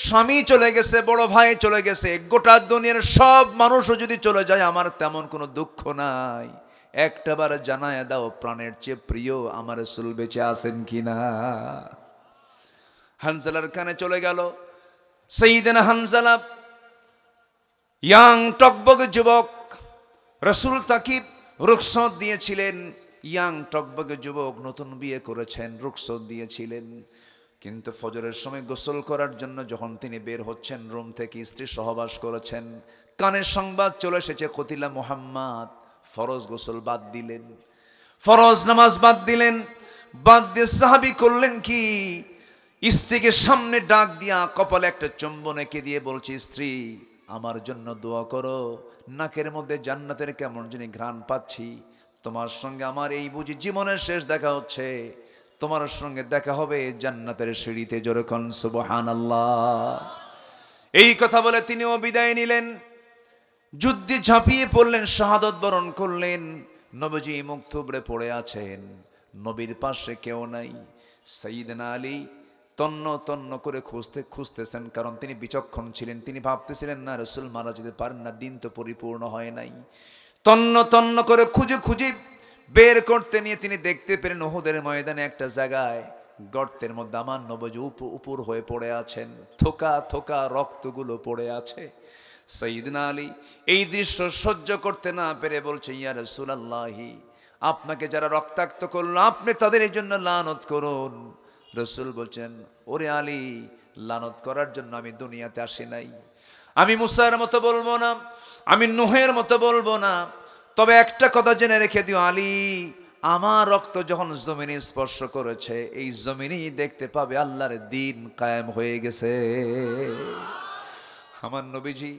স্বামী চলে গেছে, বড় ভাই চলে গেছে, গোটা দুনিয়ার সব মানুষও যদি চলে যায় আমার তেমন কোনো দুঃখ নাই, একটাবার জানায় দাও প্রাণের চেয়ে প্রিয় আমার রাসূল বেঁচে আছেন কিনা। হানজালার কানে চলে গেল। সাইয়েদনা হানজালা ইয়াং টকবগ যুবক, রাসূল তাকে রুখসত দিয়েছিলেন। ইয়াং টকবগ যুবক, নতুন বিয়ে করেছেন, রুখসত দিয়েছিলেন। কিন্তু ফজরের সময় গোসল করার জন্য যখন তিনি বের হচ্ছেন রুম থেকে, স্ত্রী সহবাস করেছেন, কানের সংবাদ চলে এসেছে কুতিলা মুহাম্মদ। ফরজ গোসল বাদ দিলেন, ফরজ নামাজ বাদ দিলেন। বাদ দিয়ে সাহাবী করলেন কি, স্ত্রীকে সামনে ডাক দিয়া কপালে একটা চুম্বন এঁকে দিয়ে বলছে, স্ত্রী আমার জন্য দোয়া করো, নাকের মধ্যে জান্নাতের কেমন জানি ঘ্রাণ পাচ্ছি, তোমার সঙ্গে আমার এই বুঝি জীবনের শেষ দেখা হচ্ছে, তোমার সঙ্গে দেখা হবে জান্নাতের সিঁড়িতে, জোরে কোন সুবহানাল্লাহ। এই কথা বলে তিনিও বিদায় নিলেন, যুদ্ধে ঝাঁপিয়ে পড়লেন, শাহাদত বরণ করলেন। নবীজি মুখ থুবড়ে পড়ে আছেন, নবীর পাশে কেউ নাই। সাইয়েদনা আলী তন্ন তন্ন করে খুঁজতেছেন, কারণ তিনি বিচক্ষণ ছিলেন। তিনি ভাবতেছিলেন, না রাসূল মারা যেতে পারেন না, দিন তো পরিপূর্ণ হয় নাই। তন্ন তন্ন করে খুঁজে খুঁজে বের করতে নিয়ে তিনি দেখতে পেলেন উহুদের ময়দানে একটা জায়গায় গর্তের মধ্যে আমার নবীজি উপর হয়ে পড়ে আছেন, থোকা থোকা রক্তগুলো পড়ে আছে। সাইয়েদনা আলী এই দৃশ্য সহ্য করতে না পেরে বলছে, ইয়া রাসূলুল্লাহি, আপনাকে যারা রক্তাক্ত করলো আপনি তাদের এই জন্য লানত করুন। রাসূল বলছেন, ওরে আলী, লানত করার জন্য আমি দুনিয়াতে আসি নাই। আমি মুসার মতো বলবো না, আমি নূহের মতো বলবো না, তবে একটা কথা জেনে রেখে দিও আলী, আমার রক্ত যখন জমিনে স্পর্শ করেছে, এই জমিনেই দেখতে পাবে আল্লাহর দ্বীন কায়েম হয়ে গেছে। আমার নবীজি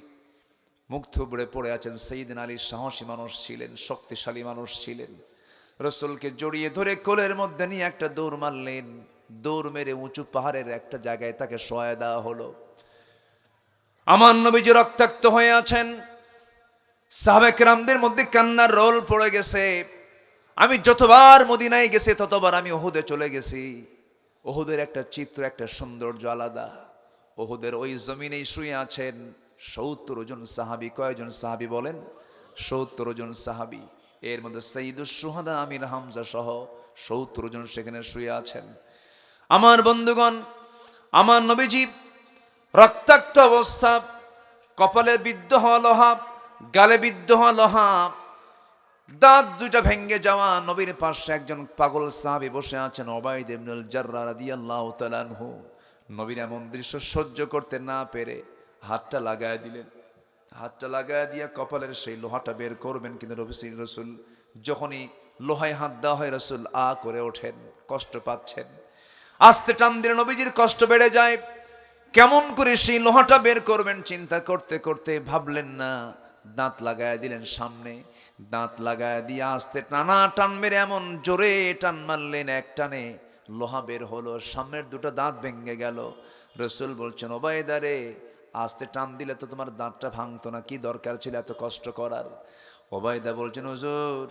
মুখ থুবড়ে পড়ে আছেন। সাইয়েদনা আলী সাহসী মানুষ ছিলেন, শক্তিশালী মানুষ ছিলেন। রাসূলকে জড়িয়ে ধরে কোলের মধ্যে নিয়ে একটা দৌড় মারলেন। দৌড় মেরে উঁচু পাহাড়ের একটা জায়গায় তাকে শোয়া দেওয়া হলো। আমার নবীজি রক্তাক্ত হয়ে আছেন। সাহাবা কেরামদের মধ্যে কান্নার রোল পড়ে গেছে। আমি যতবার মদিনায় গেছি ততবার আমি উহুদে চলে গেছি। উহুদের একটা চিত্র, একটা সৌন্দর্য আলাদা। উহুদের ওই জমিনেই শুয়ে আছেন ৭০ জন সাহাবী। কয়জন সাহাবী বলেন? ৭০ জন সাহাবী। এর মধ্যে সাইয়্যিদুশ শুহাদা আমির হামজা সহ ৭০ জন সেখানে শুয়ে আছেন। আমার বন্ধুগণ, আমার নবীজি রক্তাক্ত অবস্থা, কপালে বিদ্ধ হওয়া লোহা, গালে বিদ্ধ হওয়া লোহা, দাঁত দুইটা ভেঙ্গে যাওয়া। নবীর পাশে একজন পাগল সাহাবী বসে আছেন, উবাইদ ইবনুল জাররাহ রাদিয়াল্লাহু তাআলা আনহু। নবীর এমন দৃশ্য সহ্য করতে না পেরে হাতটা লাগায় দিলেন। হাতটা লাগায় দিয়ে কপালের সেই লোহাটা বের করবেন, কিন্তু রাসূল যখনই লোহায় হাত দেওয়া হয় রাসূল আ করে ওঠেন, কষ্ট পাচ্ছেন। আস্তে টান দিলে নবীজির কষ্ট বেড়ে যায়। কেমন করে সেই লোহাটা বের করবেন চিন্তা করতে করতে ভাবলেন না, দাঁত লাগায় দিলেন সামনে, দাঁত লাগায় দিয়ে আস্তে টানা টান মেরে এমন জোরে টান মারলেন, এক টানে লোহা বের হলো, সামনের দুটো দাঁত ভেঙে গেল। রসুল বলছেন, ওবায়দা রে, আস্তে টান দিলে তো তোমার দাঁতটা ভাঙতো না, কি দরকার ছিল এত কষ্ট করার? ওবায়দা বলছেন, হুজুর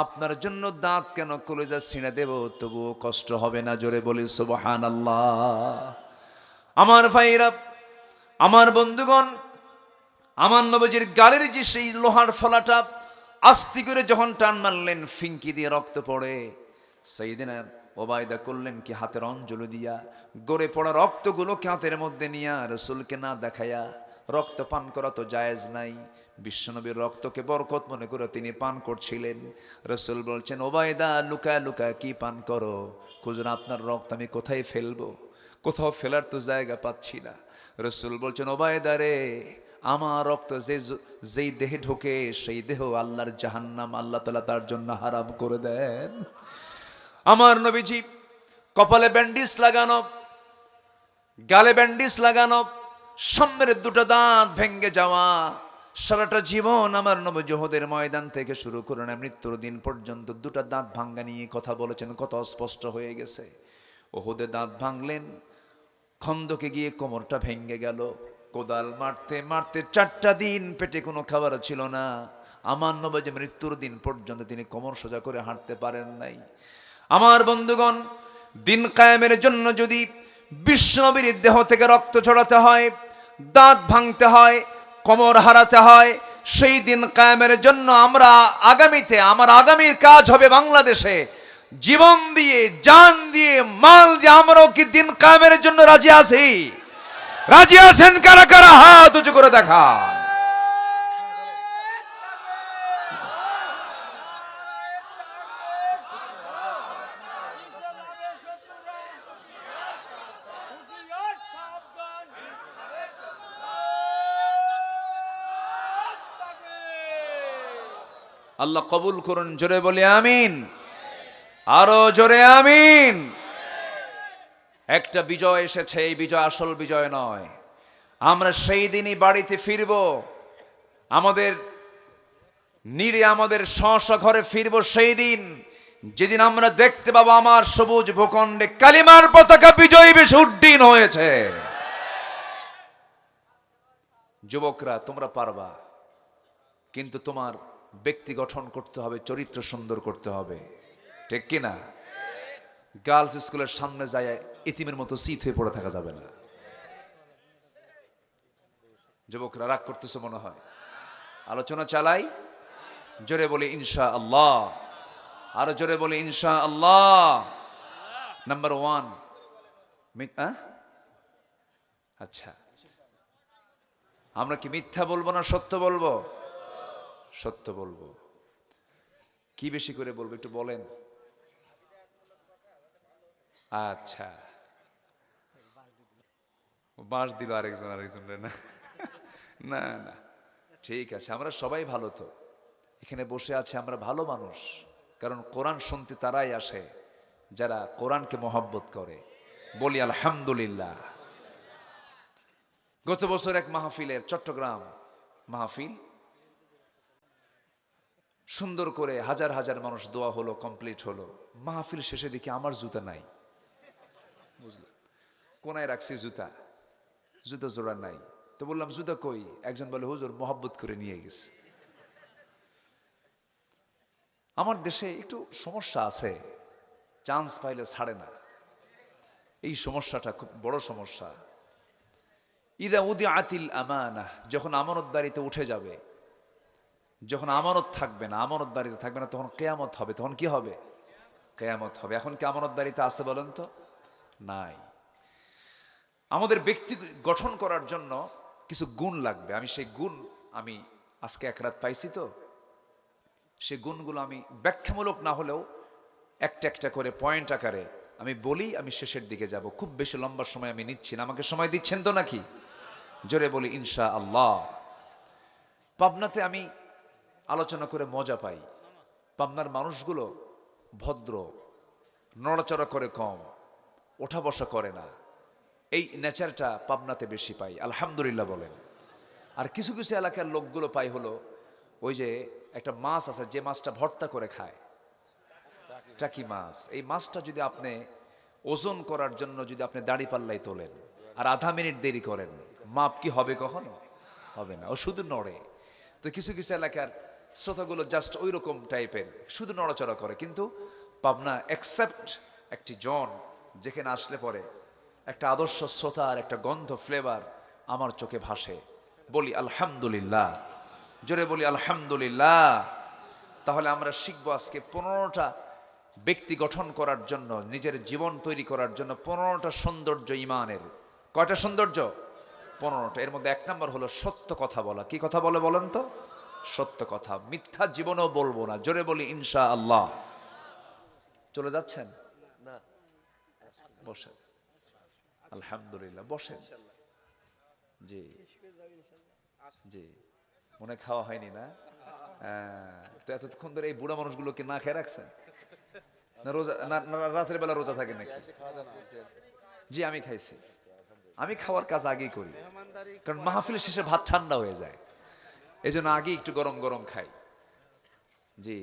আপনার জন্য দাঁত কেন কলিজা ছিঁড়ে দেব, তবুও কষ্ট হবে না। জোরে বলি সুবহানাল্লাহ। আমার ভাইরা, আমার বন্ধুগণ, আমার নবীজির গালের যে সেই লোহার ফলাটা আস্তি করে যখন টান মারলেন, ফিঙ্কি দিয়ে রক্ত পড়ে। সাইয়েদনা ওবায়দা করলেন কি, হাতের অঞ্জলি দিয়া গড়ে পড়া রক্তগুলোকে হাতের মধ্যে নিয়া রসুলকে না দেখায়া, রক্ত পান করা তো জায়েজ নাই, বিশ্বনবীর রক্তকে বরকত মনে করে তিনি পান করছিলেন। রসুল বলছেন, ওবায়দা লুকায় লুকায় কি পান করো? খুঁজুন আপনার রক্ত আমি কোথায় ফেলবো, কোথাও ফেলার তো জায়গা পাচ্ছি না। রসুল বলছেন, ওবায়দা রে, আমার রক্ত যেই দেহে ঢোকে সেই দেহ আল্লাহর জাহান্নাম আল্লাহ তাআলা তার জন্য হারাম করে দেন। আমার নবীজি কপালে ব্যান্ডিজ লাগানো, গালে ব্যান্ডিজ লাগানো, সামনের দুটো দাঁত ভেঙ্গে যাওয়া, সারাটা জীবন আমার নবী জোহদের ময়দান থেকে শুরু করে না মৃত্যুর দিন পর্যন্ত দুটো দাঁত ভাঙ্গা নিয়ে কথা বলেছেন, কত স্পষ্ট হয়ে গেছে। ওহুদে দাঁত ভাঙলেন, খন্দকে গিয়ে কোমরটা ভেঙ্গে গেল, কোদাল মারতে মারতে 4টা দিন পেটে কোনো খাবার ছিল না। আমার নবী যে মৃত্যুর দিন পর্যন্ত তিনি কোমর সোজা করে হাঁটতে পারেন নাই। আমার বন্ধুগণ, দিন কায়েমের জন্য যদি বিশ্বনবীর দেহ থেকে রক্ত ঝরাতে হয়, দাঁত ভাঙতে হয়, কোমর হারাতে হয়, সেই দিন কায়েমের জন্য আমরা আগামীতে, আমার আগামীর কাজ হবে বাংলাদেশে জীবন দিয়ে, জান দিয়ে, মাল দিয়ে আমরাও কি দিন কায়েমের জন্য রাজি আছি? রাজি আছেন কারা কারা? হাত উঁচু করে দেখা। আল্লাহ কবুল করুন, জোরে বলি আমিন, আরো জোরে আমিন। একটা বিজয় এসেছে, এই বিজয় আসল বিজয় নয়। আমরা সেই দিনই বাড়িতে ফিরব, আমাদের নিরে আমাদের স্ব ঘরে ফিরব সেই দিন, যেদিন আমরা দেখতে পাবো আমার সবুজ ভূখণ্ডে কালিমার পতাকা বিজয়ী বেশে উড্ডীন হয়েছে। যুবকরা, তোমরা পারবা, কিন্তু তোমার ব্যক্তি গঠন করতে হবে, চরিত্র সুন্দর করতে হবে, ঠিক কিনা? গার্লস স্কুলের সামনে যায় এতিমের মতো শীত হয়ে পড়ে থাকা যাবে না। যুবকরা রাগ করতেছে মনে হয়, আলোচনা চালাই। জোরে বলি ইনশা আল্লাহ, আরো জোরে বলি ইনশা আল্লাহ। নাম্বার 1, আচ্ছা, আমরা কি মিথ্যা বলবো না সত্য বলবো? সত্য বলবো। কি বেশি করে বলবো একটু বলেন? আচ্ছা, বাঁশ দিল আরেকজন না, না না, ঠিক আছে, আমরা সবাই ভালো। তো এখানে বসে আছে আমরা ভালো মানুষ, কারণ কোরআন শুনতে তারাই আসে যারা কোরআনকে মহব্বত করে। বলি আলহামদুলিল্লাহ। গত বছর এক মাহফিলের, চট্টগ্রাম মাহফিল, সুন্দর করে হাজার হাজার মানুষ দোয়া হলো, কমপ্লিট হলো। মাহফিল শেষে দেখি আমার জুতা নাই, বুঝলাম, কোনায় রাখছি জুতা, জুতা জোড়া নাই। তো বললাম জুতা কই? একজন বলে হুজুর মহব্বত করে নিয়ে গেছে। আমার দেশে একটু সমস্যা আছে, চান্স পাইলে ছাড়ে না। এই সমস্যাটা খুব বড় সমস্যা। ইদা উদিআতিল আমানা, যখন আমানতদারিতে উঠে যাবে, যখন আমানত থাকবে না, আমানতদারিতে থাকবে না, তখন কিয়ামত হবে। তখন কি হবে? কিয়ামত হবে। এখন কি আমানতদারিতে আছে বলেন তো? নাই। আমাদের ব্যক্তি গঠন করার জন্য কিছু গুণ লাগবে। আমি সেই গুণ আমি আজকে এক রাত পাইছি, তো সেই গুণগুলো আমি ব্যাখ্যামূলক না হলেও একটা একটা করে পয়েন্ট আকারে আমি বলি। আমি শেষের দিকে যাব, খুব বেশি লম্বা সময় আমি নিচ্ছি না। আমাকে সময় দিচ্ছেন তো নাকি? জোরে বলি ইনশা আল্লাহ। পাবনাতে আমি আলোচনা করে মজা পাই। পাবনার মানুষগুলো ভদ্র, নড়াচড়া করে কম, ওঠা বসা করে না। এই নেচারটা পাবনাতে বেশি পাই, আলহামদুলিল্লাহ বলেন। আর কিছু কিছু এলাকার লোকগুলো পাই হলো ওই যে একটা মাছ আছে যে মাছটা ভর্তা করে খায়, টাকি মাছ। এই মাছটা যদি আপনি ওজন করার জন্য যদি আপনি দাড়ি পাল্লাই তোলেন আর আধা মিনিট দেরি করেন, মাপ কি হবে? কখনো হবে না, ও শুধু নড়ে। তো কিছু কিছু এলাকার শ্রোতাগুলো জাস্ট ওই রকম টাইপের, শুধু নড়াচড়া করে। কিন্তু পাবনা অ্যাকসেপ্ট একটি জন, যেখানে আসলে পরে একটা আদর্শ শ্রোতা আর একটা গন্ধ ফ্লেভার আমার চোখে ভাসে। বলি আলহামদুলিল্লাহ, জোরে বলি আলহামদুলিল্লাহ। তাহলে আমরা শিখবো আজকে 15টা ব্যক্তি গঠন করার জন্য, নিজের জীবন তৈরি করার জন্য 15টা সৌন্দর্য ইমানের। কয়টা সৌন্দর্য? 15টা। এর মধ্যে 1 নম্বর হলো সত্য কথা বলা। কি কথা বলে বলেন তো? সত্য কথা। মিথ্যা জীবনেও বলবো না। জোরে বলি ইনশাআল্লাহ। চলে যাচ্ছেন? বসেন, আলহামদুলিল্লাহ, বসেন। জি জি, মনে খাওয়া হয়নি না? তো এতক্ষণ ধরে এই বুড়া মানুষগুলোকে না খেয়ে রাখছেন না? রোজা না, রাতের বেলা রোজা থাকে নাকি? জি, আমি খাইছি। আমি খাওয়ার কাজ আগেই করি, কারণ মাহফিল শেষে ভাত ঠান্ডা হয়ে যায়, এই জন্য আগে একটু গরম গরম খাই। জি,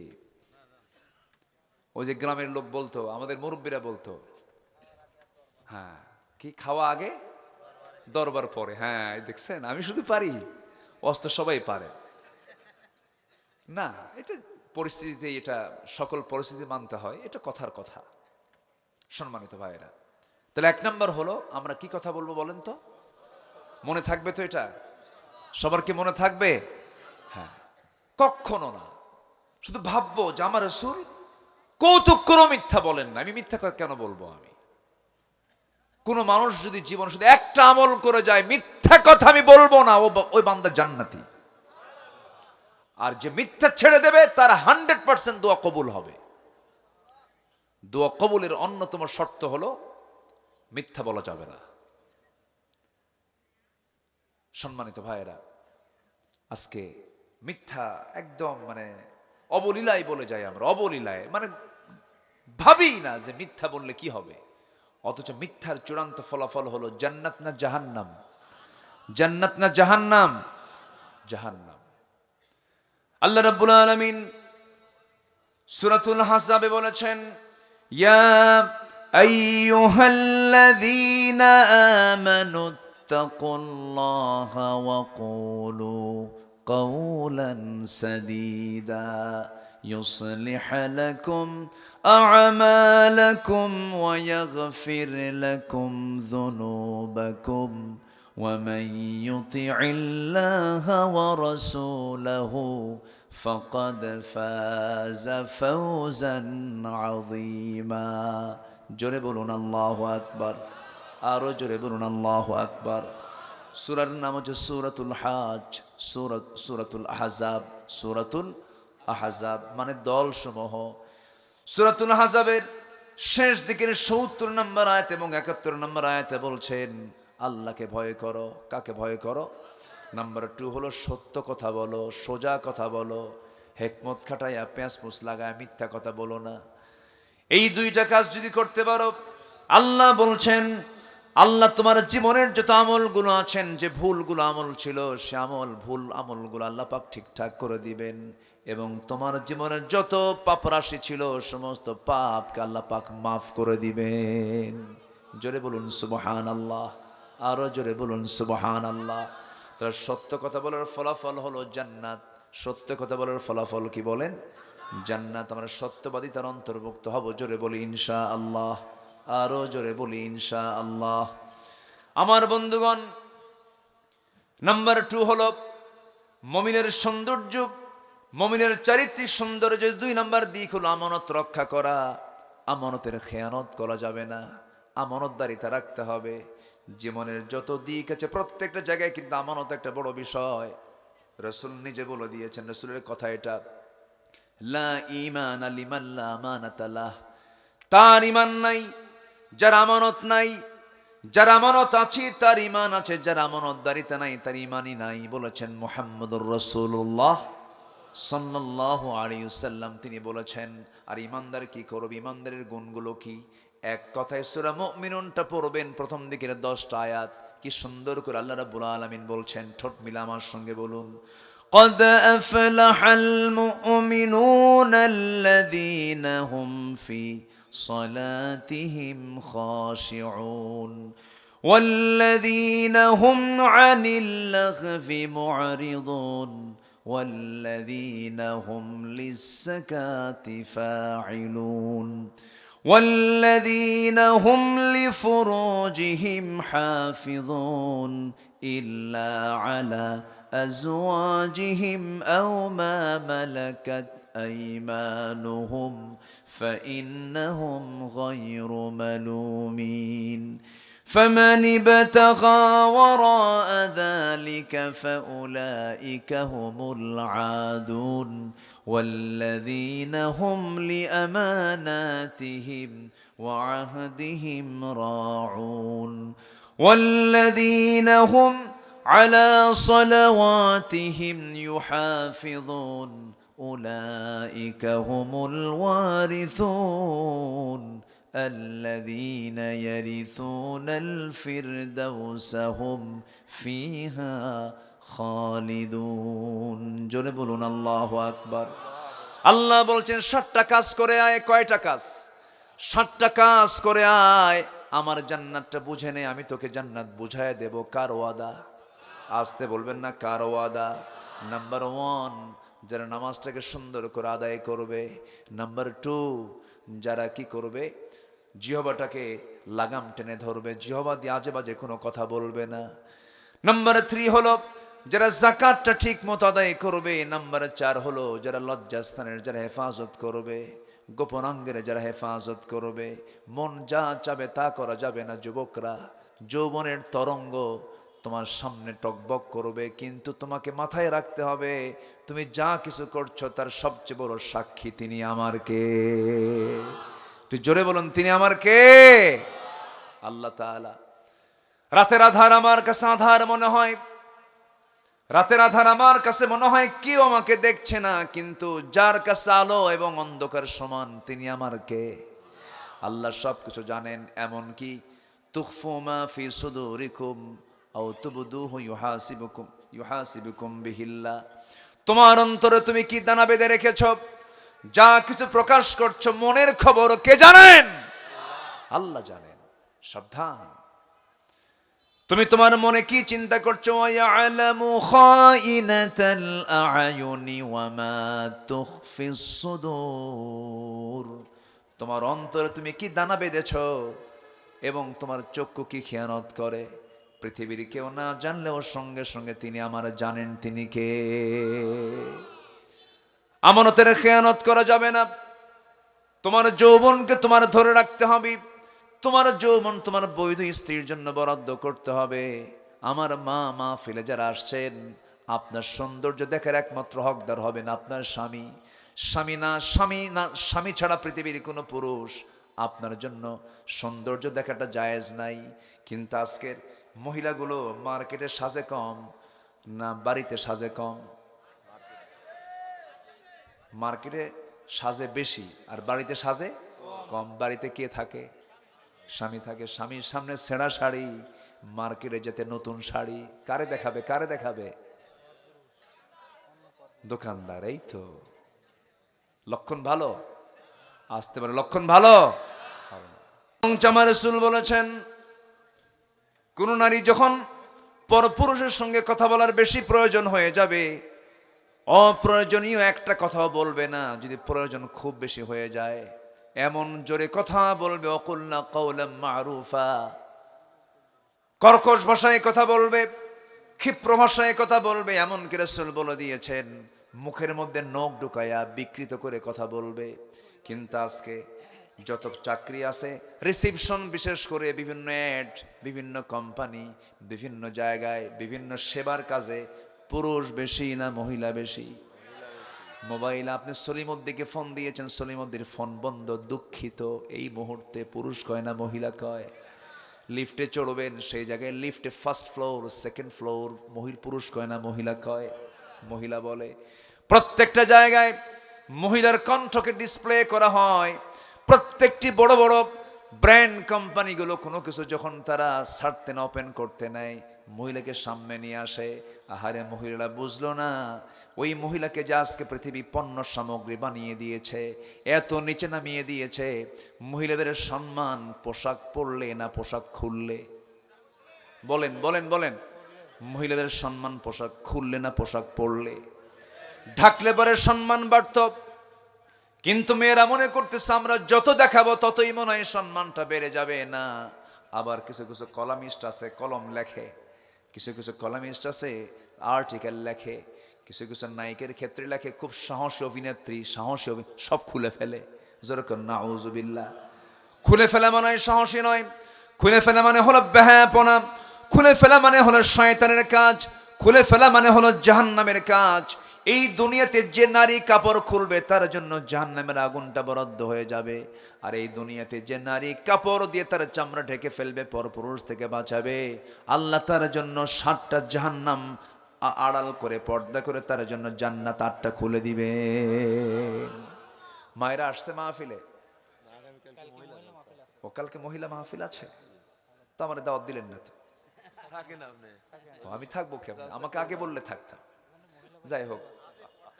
ওই যে গ্রামের লোক বলতো, আমাদের মুরব্বীরা বলতো, হ্যাঁ, কি খাওয়া আগে দরবার পরে। হ্যাঁ, দেখছেন, আমি শুধু পারি, অস্ত সবাই পারে না। এটা পরিস্থিতিতে, এটা সকল পরিস্থিতি মানতে হয়, এটা কথার কথা। সম্মানিত ভাইয়েরা, তাহলে 1 নম্বর হলো আমরা কি কথা বলবো বলেন তো? মনে থাকবে তো? এটা সবার কি মনে থাকবে? হ্যাঁ, কখনো না শুধু ভাববো যে আমার রাসূল কৌতুক করে মিথ্যা বলেন না, আমি মিথ্যা কেন বলবো? আমি কোন মানুষ যদি জীবন শুধু একটা আমল করে যায়, মিথ্যা কথা আমি বলবো না, ওই বান্দা জান্নাতি। আর যে মিথ্যা ছেড়ে দেবে তার 100% দোয়া কবুল হবে। দোয়া কবুলের অন্যতম শর্ত হলো মিথ্যা বলা যাবে না। সম্মানিত ভাইয়েরা, আজকে মিথ্যা একদম মানে অবলীলায় বলে যাই আমরা, অবলীলায়, মানে ভাবি না যে মিথ্যা বললে কি হবে। অথচ মিথ্যার চূড়ান্ত ফলাফল হলো জান্নাত না জাহান্নাম? জান্নাত না জাহান্নাম? জাহান্নাম। আল্লাহ রাব্বুল আলামিন সূরাতুল আহজাবে বলেছেন, ইয়া আইয়ুহাল্লাযীনা আমানু তাকুল্লাহা ওয়া কুলু কাওলান সাদীদা يصلح لكم أعمالكم ويغفر لكم ذنوبكم ومن يطع الله ورسوله فقد فاز فوزا عظيما. জোরে বলুন আল্লাহু আকবার। আরো জোরে বলুন আল্লাহু আকবার। সূরার নাম হচ্ছে সূরাতুল হজ, সূরাতুল আহজাব। সূরাতুল আহজাব মানে দল সমূহ। সূরাতুল আহজাবের শেষ দিকের ৭০ নম্বর আয়াত এবং ৭১ নম্বর আয়াতে বলছেন, আল্লাহকে ভয় করো। কাকে ভয় করো? নাম্বার 2 হলো সত্য কথা বলো, সোজা কথা বলো, হিকমত খাটাইয়া পেঁচমুচ লাগায় মিথ্যা কথা বলো না। এই 2টা কাজ যদি করতে পারো, আল্লাহ বলছেন, আল্লাহ তোমার জীবনের যত আমলগুলো আছেন, যে ভুলগুলো আমল ছিল, সে ভুল আমলগুলো আল্লাহ পাক ঠিকঠাক করে দিবেন। এবং তোমার জীবনের যত পাপ রাশি ছিল, সমস্ত পাপকে আল্লাহ পাক মাফ করে দিবেন। জোরে বলুন সুবহানাল্লাহ। আরো জোরে বলুন সুবহানাল্লাহ। তার সত্য কথা বলার ফলাফল হলো জান্নাত। সত্য কথা বলার ফলাফল কি বলেন? জান্নাত। আমরা সত্যবাদী তার অন্তর্ভুক্ত হব। জোরে বলি ইনশাআল্লাহ। আরো জোরে বলি ইনশাআল্লাহ। আমার বন্ধুগণ, নাম্বার 2 হলো মুমিনের সৌন্দর্য, মুমিনের চারিত্রিক সৌন্দর্য। 2 নাম্বার দিক হলো আমানত রক্ষা করা। আমানতের খেয়ানত করা যাবে না, আমানতদারিতা রাখতে হবে। জীবনের যত দিক আছে প্রত্যেকটা জায়গায় কিন্তু আমানত একটা বড় বিষয়। রাসূল নিজে বলে দিয়েছেন, রাসূলের কথা এটা, লা ঈমানা লিমান লা আমানাতা লাহ। তার ঈমান নাই যার আমানত নাই, যার আমানত আছে তার ঈমান আছে, যার আমানতদারিতা নাই তার ঈমানই নাই, বলেছেন মুহাম্মদুর রাসূলুল্লাহ সাল্লাল্লাহু আলাইহি ওয়াসাল্লাম। তিনি বলেছেন, আর ঈমানদার কি করবে, ঈমানদারের গুণগুলো কি? এক কথায় সূরা মুমিনুনটা পড়বেন, প্রথম দিকের 10টা আয়াত কি সুন্দর করে আল্লাহ রাব্বুল আলামিন বলছেন। ঠোঁট মিলে আমার সঙ্গে বলুন, قد أفلح المؤمنون الذين هم في صلاتهم خاشعون والذين هم عن اللغو معرضون والذين هم للزكاة فاعلون والذين هم لفروجهم حافظون إلا على أزواجهم أو ما ملكت أيمانهم فإنهم غير ملومين فمن ابتغى وراء ذلك فأولئك هم العادون والذين هم لأماناتهم وعهدهم راعون والذين هم على صلواتهم يحافظون أولئك هم الوارثون الذين يرثون الفردوس هم فيها খালিদুন। জোরে বলুন আল্লাহু আকবার। আল্লাহ বলছেন 7টা কাজ করে আয়। কয়টা কাজ? 7টা কাজ করে আয়, আমার জান্নাতটা বুঝে নে, আমি তোকে জান্নাত বুঝায় দেব। কার ওয়াদা? আসতে বলবেন না, কার ওয়াদা? নাম্বার 1, যারা নামাজটাকে সুন্দর করে আদায় করবে। নাম্বার 2, যারা কি করবে? জিহবাটাকে লাগাম টেনে ধরবে, জিহবা দিয়ে আজে বাজে কোনো কথা বলবে না। নাম্বার 3 হলো যারা যাকাতটা ঠিক মতো আদায় করবে। নাম্বার 4 হলো যারা লজ্জাস্থানের যারা হেফাজত করবে, গোপনাঙ্গের যারা হেফাজত করবে। মন যা চাবে তা করা যাবে না। যুবকরা, যৌবনের তরঙ্গ তোমার সামনে টকবক করবে, কিন্তু তোমাকে মাথায় রাখতে হবে তুমি যা কিছু করছো তার সবচেয়ে বড় সাক্ষী তিনি আমার কে? তুই জোরে বলুন, তিনি আমার কে? আল্লাহ তাআলা। রাতের আধার আমার কাছে আধার মনে হয়, রাতের আধার আমার কাছে মনে হয় কেউ আমাকে দেখছে না, কিন্তু যার কাছে আলো এবং অন্ধকার সমান তিনি আমার কে? আল্লাহ সবকিছু জানেন। এমন কি তুখফু মা ফি সুদুরিকুম আও তুবদুহু ইউহাসিবুকুম বিহিল্লাহ। তোমার অন্তরে তুমি কি দানা বেঁধে রেখেছো, যা কিছু প্রকাশ করছো মনের খবর কে জানেন? আল্লাহ জানেন। সাবধান, তুমি তোমার মনে কি চিন্তা করছো? ইয়ালামু খাইনাতাল আ'য়ুনি ওয়া মা তুখফিস সুদূর। তোমার অন্তরে তুমি কি দানা বেঁধেছো এবং তোমার চক্ষু কি খেয়ানত করে। পৃথিবীর কেউ না জানলেও সঙ্গে সঙ্গে তিনি আমার জানেন। তিনি কে? আমানতের খেয়ানত করা যাবে না। তোমার যৌবনকে তোমার ধরে রাখতে হবে। তোমার যৌবন তোমার বৈধ স্ত্রীর জন্য বরাদ্দ করতে হবে। আমার মা মাহফিলে যারা আসছেন, আপনার সৌন্দর্য দেখার একমাত্র হকদার হবেন আপনার স্বামী। স্বামী ছাড়া পৃথিবীর কোনো পুরুষ আপনার জন্য সৌন্দর্য দেখাটা জায়েজ নাই। কিন্তু আজকের মহিলাগুলো মার্কেটে সাজে কম না বাড়িতে সাজে কম? মার্কেটে সাজে বেশি আর বাড়িতে সাজে কম। বাড়িতে কে থাকে? স্বামী থাকে। স্বামীর সামনে ছেঁড়া শাড়ি, মার্কেটে যেতে নতুন শাড়ি। কারে দেখাবে? কারে দেখাবে? দোকানদার। এই তো লক্ষণ ভালো। আসতে পারে লক্ষণ ভালো। আমার রাসূল বলেছেন, কোন নারী যখন পরপুরুষের সঙ্গে কথা বলার বেশি প্রয়োজন হয়ে যাবে, অপ্রয়োজনীয় একটা কথাও বলবে না। যদি প্রয়োজন খুব বেশি হয়ে যায়, এমন জোরে কথা বলবে, অকুলনা কাওলাম মারুফা, কর্কশ ভাষায় কথা বলবে, ক্ষিপ্র ভাষায় কথা বলবে। এমন কি রাসূল বলে দিয়েছেন, মুখের মধ্যে নখ ঢুকায়া বিকৃত করে কথা বলবে। কিন্তু আজকে যত চাকরি আছে, রিসিপশন, বিশেষ করে বিভিন্ন অ্যাড, বিভিন্ন কোম্পানি, বিভিন্ন জায়গায়, বিভিন্ন সেবার কাজে পুরুষ বেশি না মহিলা বেশি? মোবাইল, আপনি সলিমউদ্দিকে ফোন দিয়েছেন, সলিমউদ্দির ফোন বন্ধ, দুঃখিত। এই মুহূর্তে পুরুষ কয় না মহিলা কয়? লিফটে চড়বেন, সেই জায়গায় লিফটে ফার্স্ট ফ্লোর, সেকেন্ড ফ্লোর, পুরুষ কয় না মহিলা কয়? মহিলা বলে। প্রত্যেকটা জায়গায় মহিলার কণ্ঠকে ডিসপ্লে করা হয়। প্রত্যেকটি বড় বড় ব্র্যান্ড কোম্পানিগুলো কোনো কিছু যখন তারা ছাড়তে না, ওপেন করতে নেয়, মহিলাকে সামনে নিয়ে আসে। আহারে মহিলারা বুঝলো না ওই মহিলাকে যে আজকে পৃথিবী পণ্য সামগ্রী বানিয়ে দিয়েছে, এত নিচে নামিয়ে দিয়েছে, মহিলাদের সম্মান পোশাক পরলে না পোশাক খুললে? বলেন বলেন বলেন, মহিলাদের সম্মান পোশাক খুললে না পোশাক পরলে? ঢাকলে পরে সম্মান বাড়ত, কিন্তু মেয়েরা মনে করতেছে আমরা যত দেখাবো ততই মনে হয় সম্মানটা বেড়ে যাবে। না, আবার কিছু কিছু কলামিস্ট আছে কলম লেখে, কিছু কিছু কলামিস্ট আছে আর্টিকেল লেখে, কিছু কিছু নায়িকের ক্ষেত্রে লেখে খুব সাহসী অভিনেত্রী, সাহসী সব খুলে ফেলে। যেরকম নাউজুবিল্লাহ, খুলে ফেলা মানে সাহসী নয়, খুলে ফেলা মানে হলো বেহায়াপনা, খুলে ফেলা মানে হলো শয়তানের কাজ, খুলে ফেলা মানে হলো জাহান্নামের কাজ। এই দুনিয়াতে যে নারী কাপড় খুলবে তার জন্য জাহান্নামের আগুনটা বরাদ্দ হয়ে যাবে। আর এই দুনিয়াতে যে নারী কাপড় দিয়ে তার চামড়া ঢেকে ফেলবে, পরপুরুষ থেকে বাঁচাবে, আল্লাহ তার জন্য 7টা জাহান্নাম আড়াল করে পর্দা করে তার জন্য জান্নাত 8টা খুলে দিবে। মায়েরা আসছে মাহফিলে? ও কালকে মহিলা মাহফিল আছে, তো আমার দাওয়াত দিলেন না তো? আমি থাকবো কেমন? আমাকে আগে বললে থাকতাম। যাই হোক,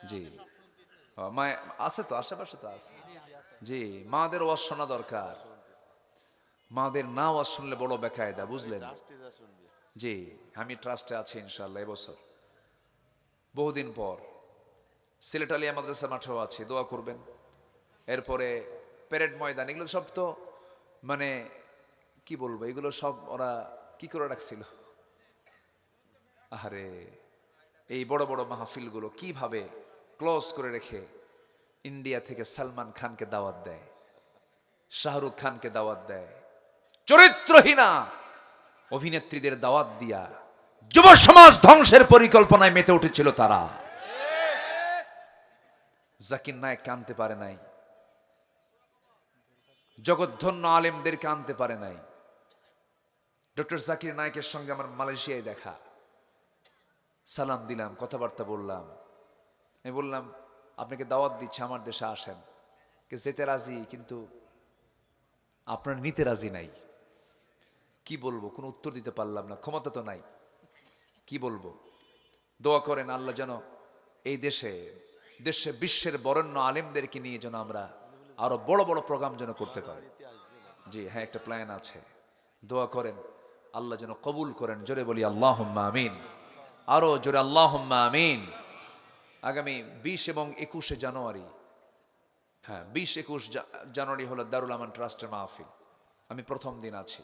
জি মা আছে তো, আশেপাশে তো আছে। জি, মাদের ওয়াজ শোনা দরকার, মাদের না ওয়াজ শুনলে বড় বেকায়দা, বুঝলেন? জি, আমি ট্রাস্টে আছি ইনশাআল্লাহ। এবছর বহুদিন পর সিলেট আলিয়া মাদ্রাসা মাঠেও আছি, দোয়া করবেন। এরপরে প্যারেড ময়দান, এগুলো সব তো মানে কি বলবো, এগুলো সব ওরা কি করে রাখছিল। আরে এই বড় বড় মাহফিলগুলো কিভাবে ক্লোজ করে রেখে ইন্ডিয়া থেকে সালমান খানকে দাওয়াত দেয়, শাহরুখ খানকে দাওয়াত দেয়, চরিত্রহীনা অভিনেত্রীদের দাওয়াত দিয়া যুব সমাজ ধ্বংসের পরিকল্পনায় মেতে উঠেছিল তারা। জাকির নায়েককে আনতে পারে নাই, জগৎধন্য আলেমদেরকে আনতে পারে নাই। ডক্টর জাকির নায়েকের সঙ্গে আমার মালয়েশিয়ায় দেখা, সালাম দিলাম, কথাবার্তা বললাম। আমি বললাম আপনাকে দাওয়াত দিচ্ছে, আমার দেশে আসেন। যেতে রাজি, কিন্তু আপনার নিতে রাজি নাই। কি বলবো, কোনো উত্তর দিতে পারলাম না, ক্ষমতা তো নাই, কি বলবো। দোয়া করেন আল্লাহ যেন এই দেশে দেশে বিশ্বের বরেণ্য আলেমদেরকে নিয়ে যেন আমরা আরো বড় বড় প্রোগ্রাম যেন করতে পারি। জি হ্যাঁ, একটা প্ল্যান আছে, দোয়া করেন আল্লাহ যেন কবুল করেন। জোরে বলি আল্লাহুম্মা আমিন, আরো জোরে আল্লাহুম্মা আমিন। আগামী 20 এবং 21 জানুয়ারি, হ্যাঁ 20-21 জানুয়ারি হলো দারুল আমান ট্রাস্টের মাহফিল। আমি প্রথম দিন আছি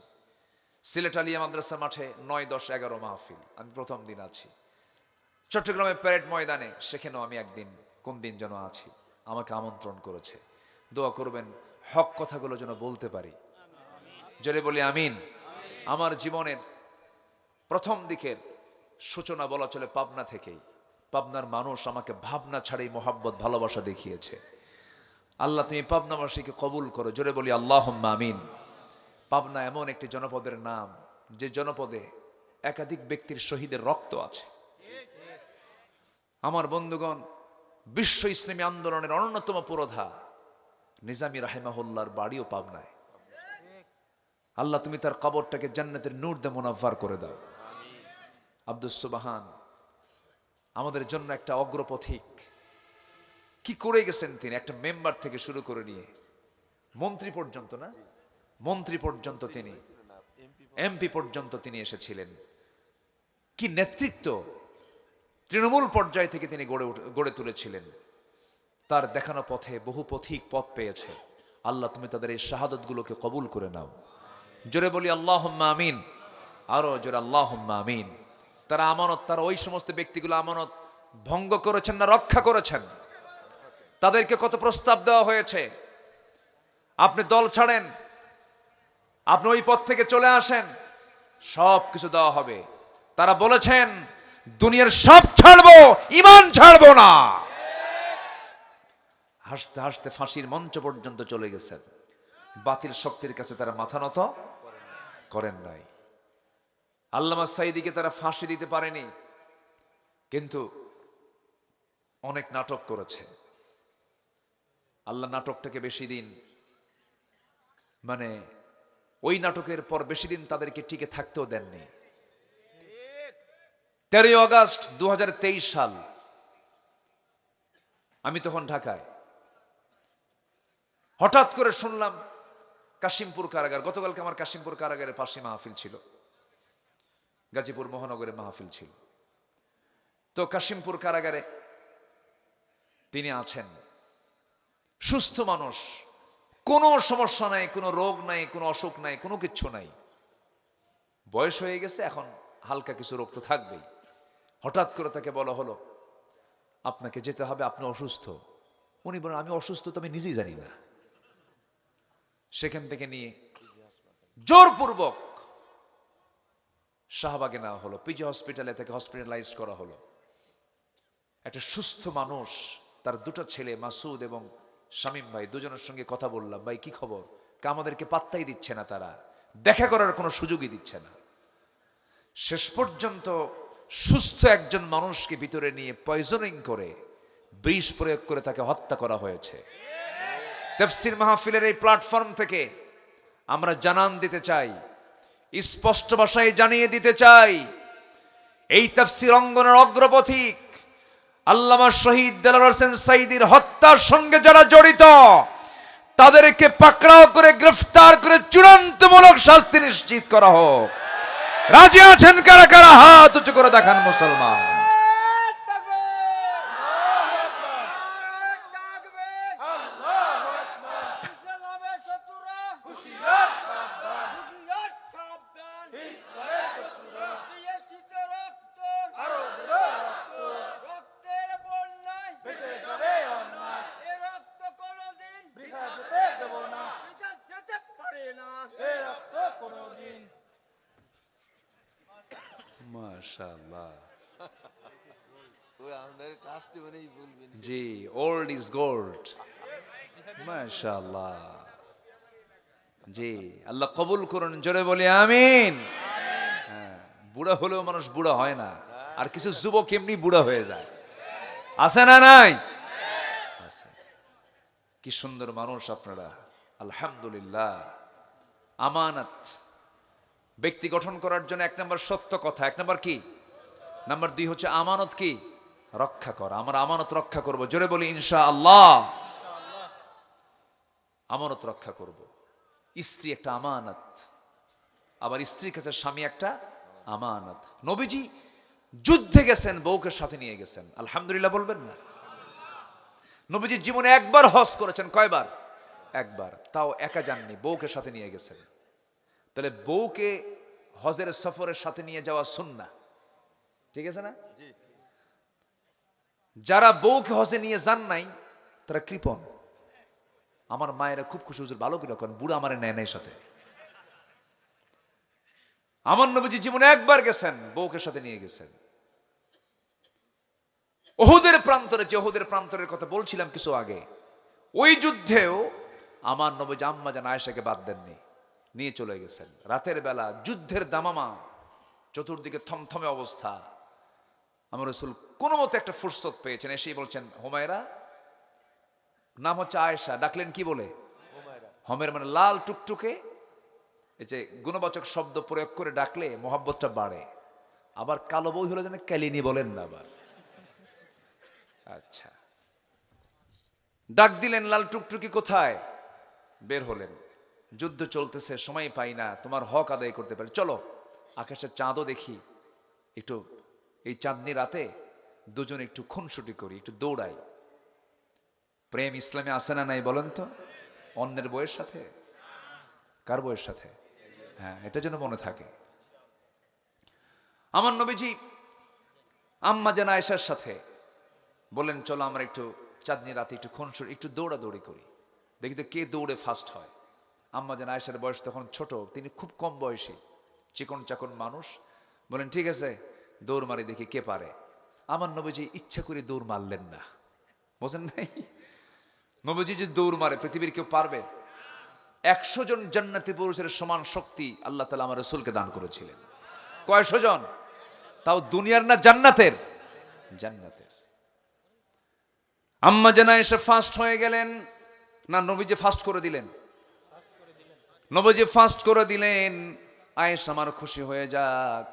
সিলেট আলিয়া মাদ্রাসা মাঠে, 9, 10, 11 মাহফিল, আমি প্রথম দিন আছি। চট্টগ্রামে প্যারেড ময়দানে, সেখানেও আমি একদিন, কোন দিন যেন আছি, আমাকে আমন্ত্রণ করেছে। দোয়া করবেন হক কথাগুলো যেন বলতে পারি। জোরে বলি আমিন। আমার জীবনের প্রথম দিকের সূচনা বলা চলে পাবনা থেকেই। পাবনার মানুষ আমাকে ভাবনা ছাড়াই মোহাব্বত ভালোবাসা দেখিয়েছে। আল্লাহ তুমি পাবনাবাসীকে কবুল করো। জোরে বলি আল্লাহুম্মা আমিন। পাবনা এমন একটি জনপদের নাম, যে জনপদে একাধিক ব্যক্তির শহীদের রক্ত আছে। আমার বন্ধুগণ, বিশ্ব ইসলামী আন্দোলনের অন্যতম পুরোধা নিজামী রাহিমাহুল্লাহর বাড়িও পাবনায়। আল্লাহ তুমি তার কবরটাকে জান্নাতের নূর দিয়ে মুনাফফার করে দাও। আব্দুস সুবহান আমাদের জন্য একটা অগ্রপথিক, কি করে গেছেন তিনি, একটা মেম্বার থেকে শুরু করে নিয়ে মন্ত্রী পর্যন্ত, না মন্ত্রী পর্যন্ত তিনি, এমপি পর্যন্ত তিনি এসেছিলেন। কি নেতৃত্ব, তৃণমূল পর্যায় থেকে তিনি গড়ে তুলেছিলেন। তার দেখানো পথে বহু পথিক পথ পেয়েছে। আল্লাহ তুমি তাদের এই শাহাদতগুলোকে কবুল করে নাও। জোরে বলি আল্লাহুম্মা আমিন, আরো জোরে আল্লাহুম্মা আমিন। তারা আমানত, তারা ওই সমস্ত ব্যক্তিগুলো আমানত ভঙ্গ করেছেন না রক্ষা করেছেন? তাদেরকে কত প্রস্তাব দেওয়া হয়েছে, আপনি দল ছাড়েন, আপনি ওই পথ থেকে চলে আসেন, সব কিছু দেওয়া হবে। তারা বলেছেন দুনিয়ার সব ছাড়বো, ঈমান ছাড়বো না। হাসতে হাসতে ফাঁসির মঞ্চ পর্যন্ত চলে গেছেন। বাতিল শক্তির কাছে তারা মাথা নত করেন নাই। আল্লামা সাঈদীকে তারা ফাঁসি দিতে পারেনি, কিন্তু অনেক নাটক করেছে। আল্লাহ নাটকটাকে বেশি দিন মানে ওই নাটকের পর বেশি দিন তাদেরকে টিকে থাকতেও দেননি। 13 আগস্ট 2023 সাল, আমি তখন ঢাকায়। হঠাৎ করে শুনলাম কাশিমপুর কারাগার, গতকালকে আমার কাশিমপুর কারাগারের পাশে মাহফিল ছিল, গাজীপুর মহানগরের মাহফিল ছিল। তো কাশিমপুর কারাগারে তিনি আছেন, সুস্থ মানুষ, কোনো সমস্যা নাই, কোনো রোগ নাই, কোনো অসুখ নাই, কোনো কিচ্ছু নাই। বয়স হয়ে গেছে, এখন হালকা কিছু রোগ তো থাকবেই। হঠাৎ করে তাকে বলা হলো আপনাকে যেতে হবে, আপনি অসুস্থ। উনি বলেন আমি অসুস্থ তো আমি নিজেই জানি না। সেখান থেকে নিয়ে জোরপূর্বক শাহবাগে নেওয়া হলো, পিজি হসপিটালে থেকে হসপিটালাইজড করা হলো। একটা সুস্থ মানুষ, তার দুটো ছেলে মাসুদ এবং শামীম ভাই, দুজনের সঙ্গে কথা বললাম, ভাই কি খবর? আমাদেরকে পাত্তাই দিচ্ছে না, তারা দেখা করার কোনো সুযোগই দিচ্ছে না। শেষ পর্যন্ত সুস্থ একজন মানুষকে ভিতরে নিয়ে পয়জনিং করে, বিষ প্রয়োগ করে তাকে হত্যা করা হয়েছে। তাফসীর মাহফিলের এই প্ল্যাটফর্ম থেকে আমরা জানান দিতে চাই, স্পষ্ট ভাষায় জানিয়ে দিতে চাই, এই তাফসীর অঙ্গনের অগ্রপথিক আল্লামা শহীদ দেলোয়ার হোসেন সাঈদীর হত্যার সঙ্গে যারা জড়িত, তাদেরকে পাকড়াও করে গ্রেফতার করে চূড়ান্তমূলক শাস্তি নিশ্চিত করা হোক। রাজি আছেন কারা কারা? হাত উঁচু করে দেখান মুসলমান। মাশাআল্লাহ, জি, ওল্ড ইজ গোল্ড। মাশাআল্লাহ, জি, আল্লাহ কবুল করুন, জোরে বলি আমিন। হ্যাঁ, বুড়া হলেও মানুষ বুড়া হয় না, আর কিছু যুবক এমনি বুড়া হয়ে যায়, আছে না নাই? আছে। কি সুন্দর মানুষ আপনারা, আলহামদুলিল্লাহ। আমানত, ব্যক্তি গঠন করার জন্য 1 নম্বর সত্য কথা, 1 নম্বর কি? নাম্বার 2 হচ্ছে আমানত কি? রক্ষা করা। আমরা আমানত রক্ষা করব, জোরে বলি ইনশাআল্লাহ। আমানত রক্ষা করব। স্ত্রী একটা আমানত, আবার স্ত্রীর কাছে স্বামী একটা আমানত। নবীজি যুদ্ধে গেছেন, বউকে সাথে নিয়ে গেছেন, আলহামদুলিল্লাহ বলবেন না? নবীজি জীবনে একবার হজ করেছেন, কয়বার? একবার, তাও একা যাননি, বউকে সাথে নিয়ে গেছেন। তাহলে বউকে হজের সফরের সাথে নিয়ে যাওয়া সুন্নাহ, ঠিক আছে না? যারা বউকে হজে নিয়ে যান নাই তারা কৃপণ। আমার মায়েরা খুব খুশি, হুজুর ভালো করে রাখেন, বুড়া আমারে নেয় নাই সাথে। আমার নবীজি জীবনে একবার গেছেন, বউকে সাথে নিয়ে গেছেন। ওহুদের প্রান্তরে, যে ওহুদের প্রান্তরের কথা বলছিলাম কিছু আগে, ওই যুদ্ধেও আমার নবীজি আম্মা জান আয়েশাকে বাদ দেননি, নিয়ে চলে গেছেন। রাতের বেলা যুদ্ধের দামামা, চতুর্দিকে থমথমে অবস্থা, আমার রাসূল কোনো মতে একটা ফুরসত পেয়েছেন, এসেই বলছেন হুমায়রা, নাম হচ্ছে আয়েশা, ডাকলেন কি বলে? হুমায়রা, মানে লাল টুকটুকে। এই যে গুণবাচক শব্দ প্রয়োগ করে ডাকলে মোহাব্বতটা বাড়ে। আবার কালো বই হলে যেন কালিনী বলেন না আবার। আচ্ছা, ডাক দিলেন, লাল টুকটুকি কোথায়? বের হলেন, যুদ্ধ চলতেছে, সময় পাই না, তোমার হক আদায় করতে পারি, চলো আকাশের চাঁদও দেখি, একটু এই চাঁদনি রাতে দুজন একটু খুনসুটি করি, একটু দৌড়াই। প্রেম ইসলামে আসে না নাই বলেন তো? অন্যের বইয়ের সাথে, কার বইয়ের সাথে? হ্যাঁ, এটা যেন মনে থাকে। আমার নবীজি আম্মা জান আয়েশার সাথে বলেন, চলো আমরা একটু চাঁদনি রাতে একটু খুনসুটি, একটু দৌড়াদৌড়ি করি, দেখি তো কে দৌড়ে ফার্স্ট হয়। আম্মা জান আয়েশার বয়স তখন ছোট, তিনি খুব কম বয়সী, চিকন চাকন মানুষ। বলেন ঠিক আছে, দৌড় মারি, দেখি কে পারে। আমার নবীজি ইচ্ছা করে দৌড় মারলেন না, বোঝেন নাই? নবীজি যে দৌড় মারে, পৃথিবীর কেউ পারবে? 100 জন জান্নাতি পুরুষের সমান শক্তি আল্লাহ তাআলা আমার রাসূলকে দান করেছিলেন। কয়শো জন? তাও দুনিয়ার না, জান্নাতের। জান্নাতের। আম্মা জান আয়েশা ফাস্ট হয়ে গেলেন না নবীজি ফাস্ট করে দিলেন? নবীজি ফাস্ট করে দিলেন, আয়েশা আমার খুশি হয়ে যাক।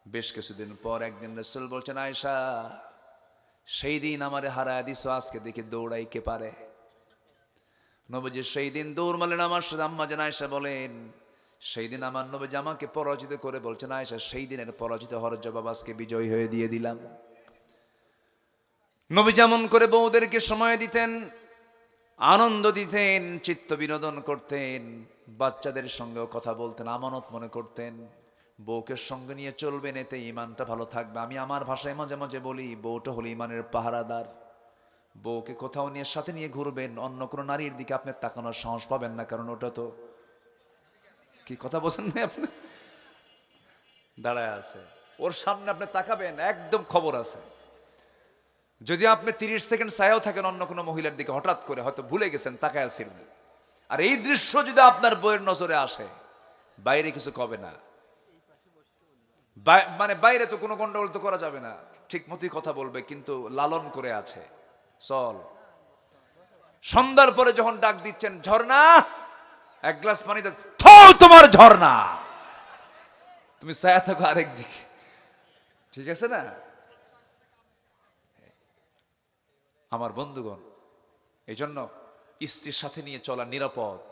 বেশ কিছুদিন পর একদিন রাসূল বলছেন, আয়েশা সেই দিন আমারে হারায় দিছো, আজকে দেখি দৌড়াই কে পারে। নবীজি সেই দিন দৌড় মারলেন। আমার আম্মা জান আয়েশা বলেন, সেই দিন আমার নবীজি আমাকে পরাজিত করে বলছেন, আয়েশা সেই দিনের পরাজিত হওয়ার জবাব আজকে বিজয় হয়ে দিয়ে দিলাম। নবী যেমন করে বউদেরকে সময় দিতেন, আনন্দ দিতেন, চিত্ত বিনোদন করতেন, বাচ্চাদের সঙ্গেও কথা বলতেন, আমানত মনে করতেন। বউকে সঙ্গে নিয়ে চলবেন, এতে ইমানটা ভালো থাকবে। আমি আমার ভাষায় মাঝে মাঝে বলি, বউটা হলো ইমানের পাহারাদার। বউকে কোথাও নিয়ে সাথে নিয়ে ঘুরবেন, অন্য কোনো নারীর দিকে আপনি তাকানোর সাহস পাবেন না, কারণ ওটা তো কি কথা বলছেন না আপনি, দাঁড়ায় আছে, ওর সামনে আপনি তাকাবেন একদম খবর আছে। যদি আপনি 30 সেকেন্ড ছায়াও থাকেন অন্য কোনো মহিলার দিকে, হঠাৎ করে হয়তো ভুলে গেছেন, তাকায় আছেন, আর এই দৃশ্য যদি আপনার বইয়ের নজরে আসে, বাইরে কিছু কবে না, মানে বাইরে তো কোনো গন্ডগোল তো করা যাবে না, ঠিক মতোই কথা বলবে, কিন্তু লালন করে আছে, চল। সন্ধ্যার পরে যখন ডাক দিচ্ছেন, ঝর্ণা এক গ্লাস পানি দাও, থো তোমার ঝর্ণা, তুমি ছায়া থাকো আরেক দিকে, ঠিক আছে না? আমার বন্ধুগণ, এই জন্য স্ত্রীর সাথে নিয়ে চলা নিরাপদ।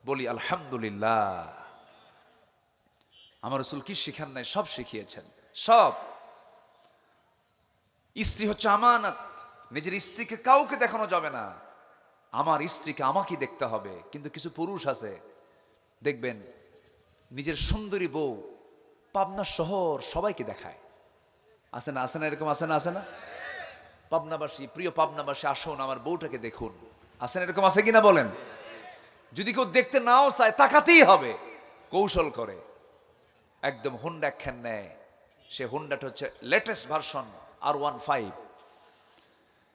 বলি আলহামদুলিল্লাহ। আমার রাসূল কি শিখান নাই? সব শিখিয়েছেন, সব। স্ত্রী হচ্ছে আমানত, নিজের স্ত্রীকে কাউকে দেখানো যাবে না, আমার স্ত্রীকে আমাকেই দেখতে হবে। কিন্তু কিছু পুরুষ আছে দেখবেন, নিজের সুন্দরী বউ পাবনা শহর সবাইকে দেখায়, আছে না? আছে না? এরকম আছে না? আছে না? পাবনাবাসী, প্রিয় পাবনাবাসী, আসুন আমার বউটাকে দেখুন, আছেন এরকম? আছে কিনা বলেন? যদি কেউ দেখতে নাও চায়, তাকাতেই হবে, কৌশল করে একদম হুন্ডা একখান নেয়। সে হুন্ডাটা হচ্ছে লেটেস্ট ভার্সন R15।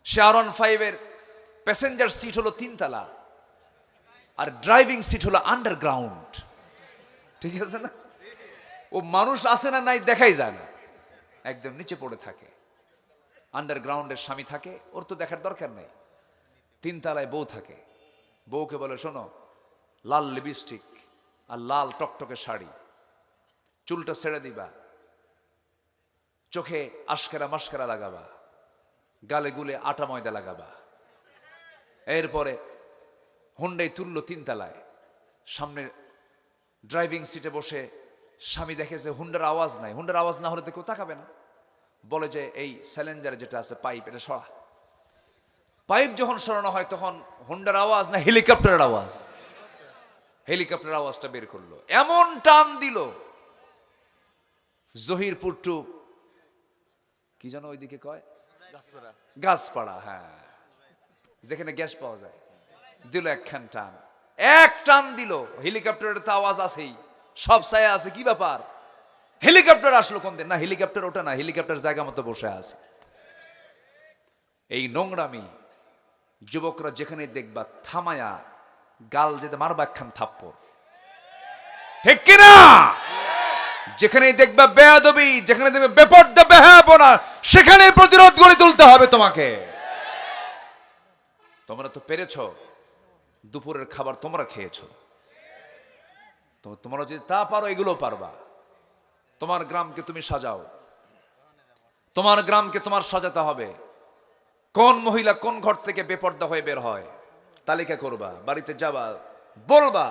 সে R15 এর প্যাসেঞ্জার সিট হলো 3 তলা, আর ড্রাইভিং সিট হলো আন্ডারগ্রাউন্ড, ঠিক আছে না? ও মানুষ আছে না নাই দেখাই যায় না, একদম নিচে পড়ে থাকে। আন্ডারগ্রাউন্ডের স্বামী থাকে, ওর তো দেখার দরকার নেই। 3 তলায় বউ থাকে। বউকে বলে, শোনো, লাল লিপস্টিক আর লাল টকটকে শাড়ি, চুলটা ছেড়ে দিবা, চোখে আশকারা মাস্কারা লাগাবা, গালে গুলে আটা ময়দা লাগাবা। এরপরে হুন্ডাই তুললো 3 তলায়, সামনে ড্রাইভিং সিটে বসে স্বামী দেখে যে হুন্ডার আওয়াজ নাই। হুন্ডার আওয়াজ না হলে তো কেউ তাকাবে না। বলে যে এই স্যালেঞ্জার যেটা আছে পাইপ, এটা সরা। পাইপ যখন সরানো হয় তখন হুন্ডার আওয়াজ না হেলিকপ্টারের আওয়াজ, হেলিকপ্টারের আওয়াজটা বের করলো, এমন টান দিল জহিরপুর টু কি যেন ওইদিকে কয়, গাছপাড়া, হ্যাঁ, যেখানে গ্যাস পাওয়া যায়, দিল একখান টান। এক টান দিল, হেলিকপ্টারের তো আওয়াজ আছেই, সব ছায়া আছে, কি ব্যাপার, হেলিকপ্টার আসলো কোন দিন? না, হেলিকপ্টার ওটা না, হেলিকপ্টার জায়গা মতো বসে আছে। এই নোংরামি যুবকরা যেখানে দেখবা, থামায়া গাল যেতে মারবা একখান থাপ্পড়, ঠিক কিনা? যেখানেই দেখবা বেয়াদবি, যেখানে দেখবে বেপরদা বেহায়াপনা, সেখানে প্রতিরোধ গড়ে তুলতে হবে তোমাকে। তোমরা তো পেরেছো, দুপুরের খাবার তোমরা খেয়েছো, তোমরা যদি তা পারো, এগুলো পারবা। তোমার গ্রামকে তুমি সাজাও, তোমার গ্রামকে তোমার সাজাতে হবে। কোন মহিলা কোন ঘর থেকে বেপর্দা হয়ে বের হয় তালিকা করবা, বাড়িতে যাবা, বলবা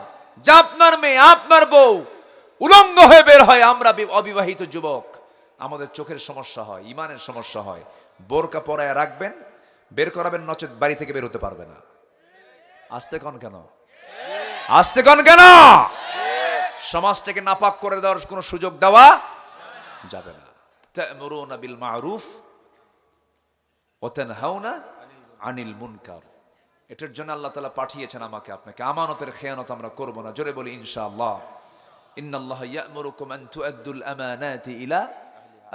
যে আপনার মেয়ে, আপনার বউ উলঙ্গ হয়ে বের হয়, আমরা অবিবাহিত যুবক, আমাদের চোখের সমস্যা হয়, ইমানের সমস্যা হয়, বোরকা পরায় রাখবেন, বের করাবেন, নচেত বাড়ি থেকে বের হতে পারবে না। আসতে কন কেন? আসতে কন কেন? সমাজটাকে নাপাক করে দেওয়ার কোনো সুযোগ দেওয়া যাবে না। তা'মুরুনা বিল মা'রুফ ওয়া তানহাউনা আনিল মুনকার। এটার জন্য আল্লাহ তাআলা পাঠিয়েছেন আমাকে আপনাকে। আমানতের খেয়ানত আমরা করব না। জোরে বলি ইনশাআল্লাহ। ইন্নাল্লাহা ইয়া'মুরুকুম আন তু'আদ্দুল আমানাতি ইলা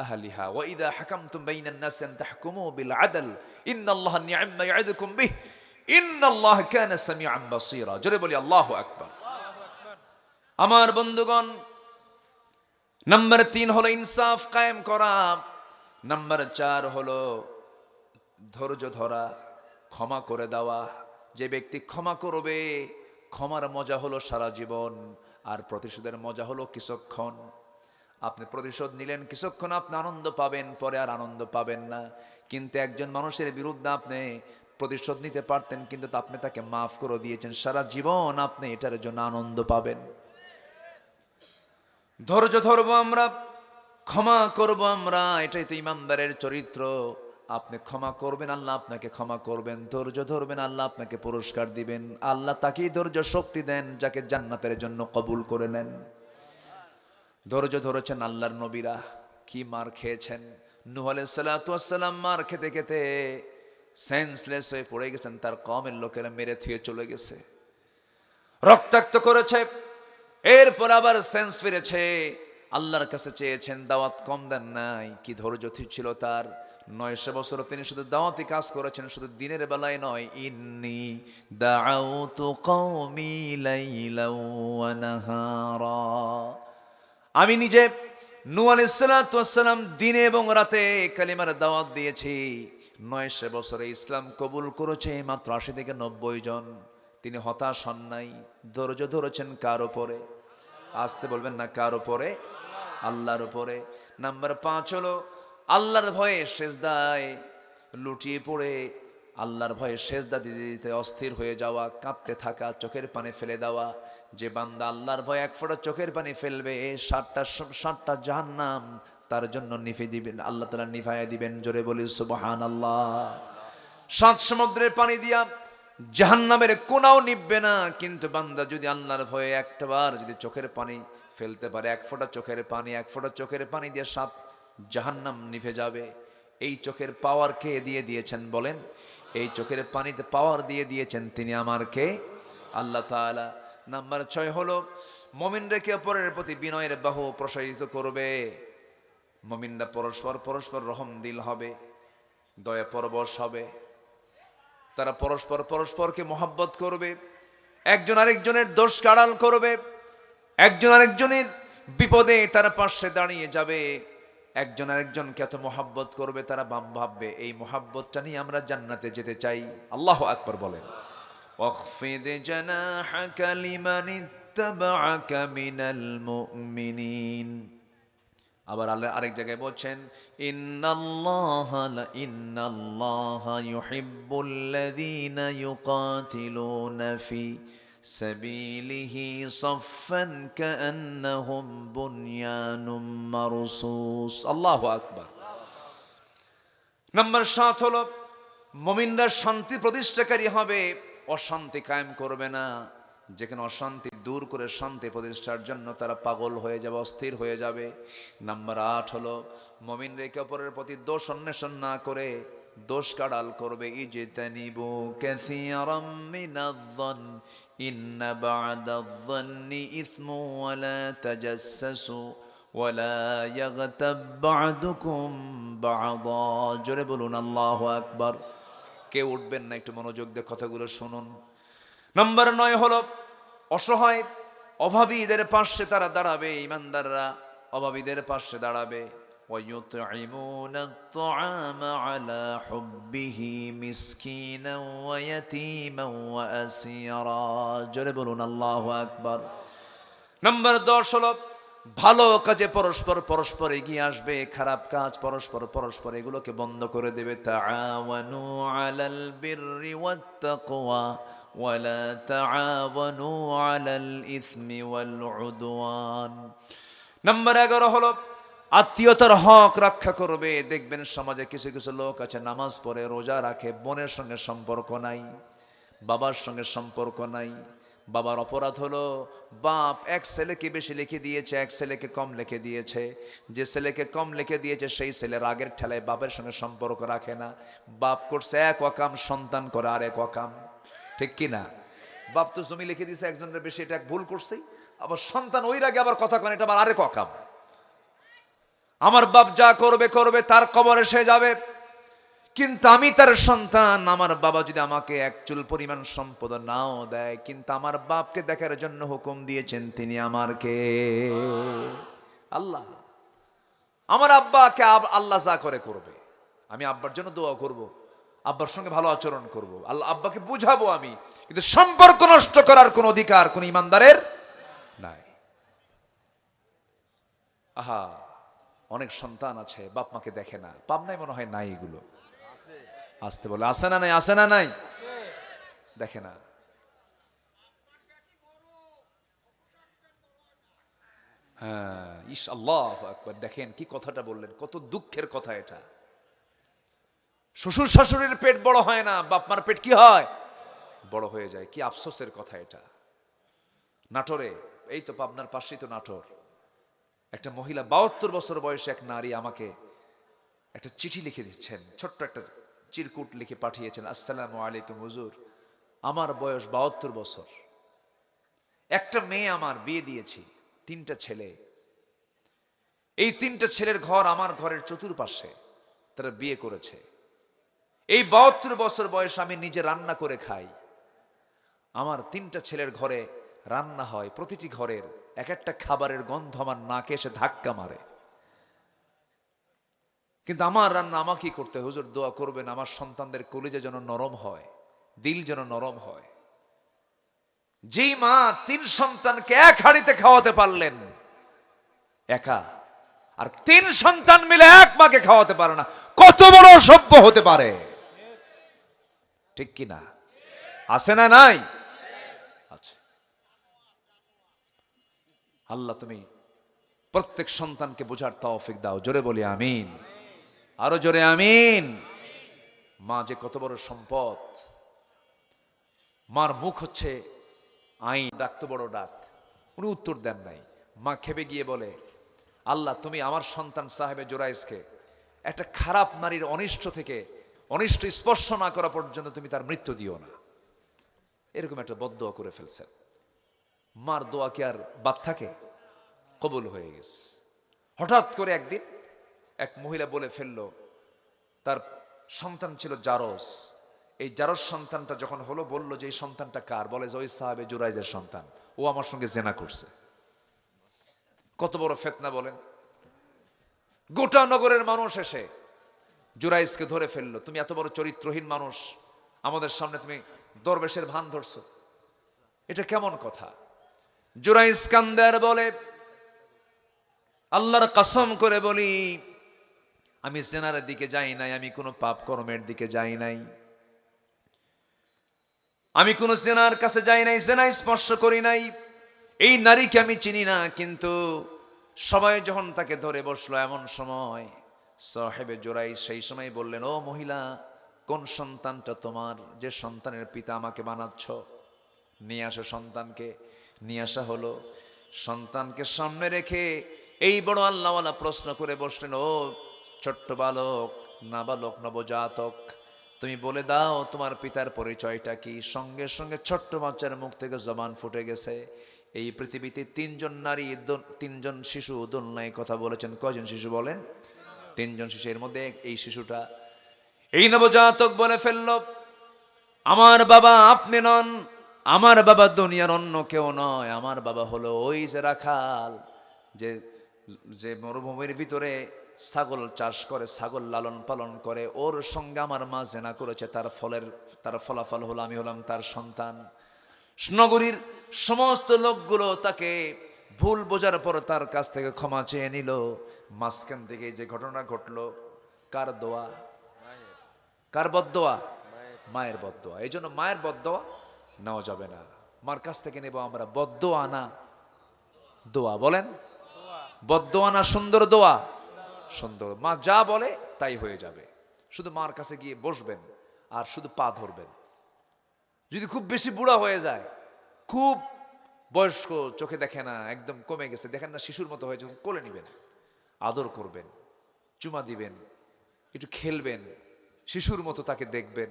আহলিহা ওয়া ইযা হাকামতুম বাইনান নাসি আন তাহকুমু বিল আদল ইন্নাল্লাহা নি'আম্মা ইয়া'ইদুকুম বিহ ইন্নাল্লাহা কানা সামিআন বাসীরা। জোরে বলি আল্লাহু আকবার। আমার বন্ধুগণ, নাম্বার 3 হলো ইনসাফ কায়েম করা। নাম্বার 4 হলো ধৈর্য ধরা, ক্ষমা করে দেওয়া। যে ব্যক্তি ক্ষমা করবে, ক্ষমার মজা হলো সারা জীবন, আর প্রতিশোধের মজা হলো কিছুক্ষণ। আপনি প্রতিশোধ নিলেন, কিছুক্ষণ আপনি আনন্দ পাবেন, পরে আর আনন্দ পাবেন না। কিন্তু একজন মানুষের বিরুদ্ধে আপনি প্রতিশোধ নিতে পারতেন, কিন্তু আপনি তাকে মাফ করে দিয়েছেন, সারা জীবন আপনি এটার জন্য আনন্দ পাবেন। ধৈর্য ধরবো আমরা, ক্ষমা করব আমরা, এটাই তো ইমানদারের চরিত্র। আপনি ক্ষমা করবেন, আল্লাহ আপনাকে ক্ষমা করবেন। ধৈর্য ধরবেন, আল্লাহ আপনাকে পুরস্কার দিবেন। আল্লাহ তাকেই ধৈর্য শক্তি দেন যাকে জান্নাতের জন্য কবুল করে নেন। ধৈর্য ধরেছেন আল্লাহর নবীরা, কি মার খেয়েছেন। নূহ আলাইহিস সালাতু ওয়াস সালাম মার খেতে খেতে সেন্সলেস হয়ে পড়ে গেছেন, তার কওমের লোকেরা মেরে থুয়ে চলে গেছে, রক্তাক্ত করেছে। এরপর আবার সেন্স ফিরেছে, আল্লাহর কাছে চেয়েছেন, দাওয়াত কম দেন নাই। কি ধৈর্য ছিল তার। 900 বছর তিনি শুধু দাওয়াতি কাজ করেছেন, শুধু দিনের বেলায় নয়। ইন্নী দাআউতু কওমি লাইলাও ওয়া নাহারা, আমি নিজে নূহ আলাইহিস সালাতু ওয়াস সালাম দিনে এবং রাতে কালিমার দাওয়াত দিয়েছি। 900 বছরে ইসলাম কবুল করেছে মাত্র 80 থেকে 90 জন। তিনি হতাশ হন নাই, ধৈর্য ধরেছেন কার উপরে? আসতে বলবেন না, কার উপরে? আল্লাহর উপরে। নাম্বার 5 হলো আল্লাহর ভয়ে সেজদায় লুটিয়ে পড়ে আল্লাহর ভয়ে সেজদা দিতে দিতে অস্থির হয়ে যাওয়া, কাঁদতে থাকা, চোখের পানি ফেলে দেওয়া। যে বান্দা আল্লাহর ভয়ে এক ফোঁটা চোখের পানি ফেলবে, 7টা জাহান্নাম তার জন্য নিভে দিবেন, আল্লাহ তাআলা নিভাইয়া দিবেন। জোরে বলি সুবহানাল্লাহ। 7 সমুদ্রের পানি দিয়া জাহান্নামের কোনাও নিববে না, কিন্তু বান্দা যদি আল্লাহর ভয়ে একটাবার যদি চোখের পানি ফেলতে পারে, এক ফোঁটা চোখের পানি, এক ফোঁটা চোখের পানি দিয়ে 7 জাহান্নাম নিভে যাবে। এই চোখের পাওয়ার কে দিয়ে দিয়েছেন বলেন? এই চোখের পানিতে পাওয়ার দিয়ে দিয়েছেন তিনি আমার কে? আল্লাহ তাআলা। নাম্বার 6 হলো মুমিনরা একে অপরের প্রতি বিনয়ের বাহু প্রসারিত করবে। মুমিনরা পরস্পর পরস্পর রহম দিল হবে, দয়া পরবশ হবে। তারা পরস্পর পরস্পরকে মহব্বত করবে, একজন আরেকজনের দোষ কাড়াল করবে, একজন আরেকজনের বিপদে তারা পাশে দাঁড়িয়ে যাবে, একজন আরেকজনকে এত মহব্বত করবে, তারা ভাববে এই মহব্বতটা নিয়ে আমরা জান্নাতে যেতে চাই। আল্লাহু আকবার বলেন। ওয়াখফিদ জানাহাকা লিমান ইত্তাবাআকা মিনাল মুমিনিন। আবার আল্লাহ আরেক জায়গায় বলছেন, ইন্নাল্লাহা ইউহিব্বুল্লাযীনা ইউকাতিলুনা ফি সাবিলিহি সাফফান কাআন্নাহুম বুনয়ানুম মারসুস। আল্লাহু আকবার। নাম্বার 7 হলো মুমিনরা শান্তি প্রতিষ্ঠাকারী হবে, অশান্তি কায়েম করবে না। যেখানে অশান্তি দূর করে শান্তি প্রতিষ্ঠার জন্য তারা পাগল হয়ে যাবে, অস্থির হয়ে যাবে। নাম্বার 8 হলো মুমিনরা একে অপরের প্রতি দোষ অন্বেষণ না করে দোষ কাড়াল করবে। ইজতানিবু কাসীরাম মিনায-যন ইন্না বা'দায-যন্নি ইসমু ওয়া লা তাজাসসু ওয়া লা ইয়াগতাব বা'দুকুম বা'দা। জোরে বলুন আল্লাহু আকবার। কেউ উঠবেন না, একটু মনোযোগ দিয়ে কথাগুলো শুনুন। নাম্বার 9 হলো অসহায় অভাবীদের পাশে তারা দাঁড়াবে। ইমানদাররা অভাবীদের পাশে দাঁড়াবে। وَيُطْعِمُونَ الطَّعَامَ عَلَى حُبِّهِ مِسْكِينًا وَيَتِيمًا وَأَسِيرًا। জোরে বলুন আল্লাহু আকবার। নাম্বার 10 হলো ভালো কাজে পরস্পর পরস্পর এগিয়ে আসবে, খারাপ কাজ পরস্পর পরস্পর এগুলোকে বন্ধ করে দেবে। তাআওয়ানু আলাল বিররি ওয়াত তাকওয়া ওয়ালা তাআওয়ানু আলাল ইসমি ওয়াল উদওয়ান। নাম্বার 11 হলো আত্মীয়তার হক রক্ষা করবে। দেখবেন সমাজে কিছু কিছু লোক আছে নামাজ পড়ে, রোজা রাখে, বোনের সঙ্গে সম্পর্ক নাই, বাবার সঙ্গে সম্পর্ক নাই। বাবার অপরাধ হলো বাপ এক ছেলেকে বেশি লিখে দিয়েছে, এক ছেলেকে কম লিখে দিয়েছে। যে ছেলেকে কম লিখে দিয়েছে সেই ছেলে রাগের ঠেলায় বাপের সঙ্গে সম্পর্ক রাখে না। বাপ করছে এক ওয়াকাম, সন্তান করে আর এক ওয়াকাম, ঠিক কি না? বাপ তো জমি লিখে দিয়েছে একজনের বেশি, এটা ভুল করছেই, আবার সন্তান ওই রাগে আবার কথা কন, এটা আবার আরেক ওয়াকাম। আমার বাপ যা করবে করবে, তার কবরে সে যাবে, কিন্তু আমি তার সন্তান। আমার বাবা যদি আমাকে এক চুল পরিমাণ সম্পদ নাও দেয়, কিন্তু আমার বাপকে দেখার জন্য হুকুম দিয়েছেন তিনি আমার কে? আল্লাহ। আমার আব্বাকে আল্লাহ যা করে করবে, আমি আব্বার জন্য দোয়া করব, আব্বার সঙ্গে ভালো আচরণ করব, আল্লাহ আব্বাকে বুঝাবো আমি, কিন্তু সম্পর্ক নষ্ট করার কোন অধিকার কোন ইমানদারের নাই। আহা, অনেক সন্তান আছে বাপ মাকে দেখে না, পাবনায় মনে হয় নাই এগুলো, আসতে বলে আসে না নাই, আসে না নাই, দেখে না। হ্যাঁ, ইস আল্লাহু আকবার, দেখেন কি কথাটা বললেন, কত দুঃখের কথা এটা। শ্বশুর শাশুড়ির পেট বড় হয় না, বাপ মার পেট কি হয়, বড় হয়ে যায়। কি আফসোসের কথা এটা। নাটোরে, এই তো পাবনার পাশেই তো নাটোর, একটা মহিলা 72 বছর বয়সে এক নারী আমাকে একটা চিঠি লিখে দিচ্ছেন, ছোট্ট একটা চিরকুট লিখে পাঠিয়েছেন, আসসালামু আলাইকুম হুজুর, আমার বয়স 72 বছর, একটা মেয়ে আমার, বিয়ে দিয়েছি, 3টা ছেলে, এই 3টা ছেলের ঘর আমার ঘরের চতুর্পাশে, তারা বিয়ে করেছে। এই 72 বছর বয়স আমি নিজে রান্না করে খাই, আমার 3টা ছেলের ঘরে রান্না হয়, প্রতিটি ঘরের এক একটা খাবারের গন্ধ আমার নাকে এসে ধাক্কা মারে, কিন্তু আমার রান্না আমাকেই করতে হয়। হুজুর দোয়া করবেন আমার সন্তানদের কলিজা যেন নরম হয়, দিল যেন নরম হয়। যেই মা 3 সন্তানকে এক হাঁড়িতে খাওয়াতে পারলেন একা, আর 3 সন্তান মিলে এক মাকে খাওয়াতে পারে না, কত বড় অসভ্য হতে পারে, ঠিক কি না? আছে না নাই? আচ্ছা, আল্লাহ তুমি প্রত্যেক সন্তানকে বোঝার তৌফিক দাও, জোরে বলি আমিন, আরো জোরে আমিন। মা যে কত বড় সম্পদ, মার মুখ হচ্ছে আইন, ডাক তো বড় ডাক, উনি উত্তর দেন নাই। মা খেপে গিয়ে বলে, আল্লাহ তুমি আমার সন্তান সাহেবে জোরাইসকে একটা খারাপ নারীর অনিষ্ট থেকে, অনিষ্ট স্পর্শ না করা পর্যন্ত তুমি তার মৃত্যু দিও না, এরকম একটা বদদোয়া করে ফেলছেন। মার দোয়া কি আর বাদ থাকে? কবুল হয়ে গেছে। হঠাৎ করে একদিন এক মহিলা বলে ফেললো, তার সন্তান ছিল জারস, এই জারস সন্তানটা যখন হলো বলল যে এই সন্তানটা কার, বলে যে ওই সাহাবে জুরাইজের সন্তান, ও আমার সঙ্গে জেনা করছে। কত বড় ফিতনা বলেন। গোটা নগরের মানুষ এসে জুরাইজকে ধরে ফেললো, তুমি এত বড় চরিত্রহীন মানুষ, আমাদের সামনে তুমি দরবেশের ভান ধরছো, এটা কেমন কথা? জুরাইজ কান্দার বলে, আল্লাহর কসম করে বলি আমি জেনার দিকে যাই নাই, আমি কোনো পাপ কর্মের দিকে যাই নাই, আমি কোনো জেনার কাছে যাই নাই, জেনা স্পর্শ করি নাই, এই নারীকে আমি চিনি না। কিন্তু সবাই যখন তাকে ধরে বসলো, এমন সময় সাহেবে জোরাই সেই সময় বললেন, ও মহিলা, কোন সন্তানটা তোমার, যে সন্তানের পিতা আমাকে বানাচ্ছ, নিয়ে আসো সন্তানকে। নিয়ে আসা হলো, সন্তানকে সামনে রেখে এই বড় আল্লাহওয়ালা প্রশ্ন করে বসলেন, ও ছোট্ট বালক, নাবালক, নবজাতক, তুমি বলে দাও তোমার পিতার পরিচয়টা কি? সঙ্গে সঙ্গে ছোট্ট বাচ্চার মুখ থেকে জবান ফুটে গেছে, এই পৃথিবীতে 3জন নারী, 3জন শিশু দোলনায় কথা বলেছেন। কয়জন শিশু বলেন? 3জন শিশু। এর মধ্যে এই শিশুটা, এই নবজাতক বলে ফেলল, আমার বাবা আপনি নন, আমার বাবা দুনিয়ার অন্য কেউ নয়, আমার বাবা হলো ওই যে রাখাল, যে যে মরুভূমির ভিতরে ছাগল চাষ করে, ছাগল লালন পালন করে, ওর সঙ্গে আমার মা জেনা করেছে, তার ফলাফল হলো আমি হলাম তার সন্তান। নগরীর সমস্ত লোকগুলো তাকে ভুল বোঝার পর তার কাছ থেকে ক্ষমা চেয়ে নিল। মাঝখান থেকে যে ঘটনা ঘটলো, কার দোয়া? কার বদদোয়া? মায়ের বদদোয়া। এই জন্য মায়ের বদদোয়া নেওয়া যাবে না। মার কাছ থেকে নেব আমরা বদদোয়া না দোয়া। বলেন বদদোয়া না সুন্দর দোয়া? সুন্দর। মা যা বলে তাই হয়ে যাবে। শুধু মার কাছে গিয়ে বসবেন আর শুধু পা ধরবেন। যদি খুব বেশি বুড়া হয়ে যায়, খুব বয়স্ক, চোখে দেখে না, একদম কমে গেছে, দেখেন না শিশুর মতো হয়ে, যখন কোলে নিবেন, আদর করবেন, চুমা দিবেন, একটু খেলবেন, শিশুর মতো তাকে দেখবেন,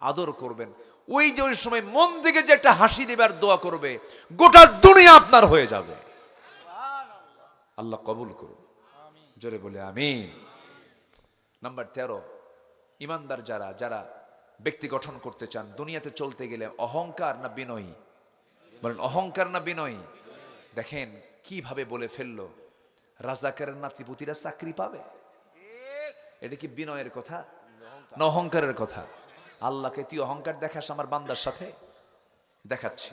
আদর করবেন। ওই যে ওই সময় মন থেকে যে একটা হাসি দেবার দোয়া করবে, গোটা দুনিয়া আপনার হয়ে যাবে। আল্লাহ কবুল করুন, জোরে বলে আমিন। নাম্বার 13, ইমানদার যারা ব্যক্তি গঠন করতে চান, দুনিয়াতে চলতে গেলে অহংকার না বিনয়ী? বলেন অহংকার না বিনয়ী? দেখেন কিভাবে বলে ফেললো, রাজাকারের নাতিপুতিরা চাকরি পাবে। এটা কি বিনয়ের কথা না অহংকারের কথা? আল্লাহকে তুই অহংকার দেখাস আমার বান্দার সাথে? দেখাচ্ছি।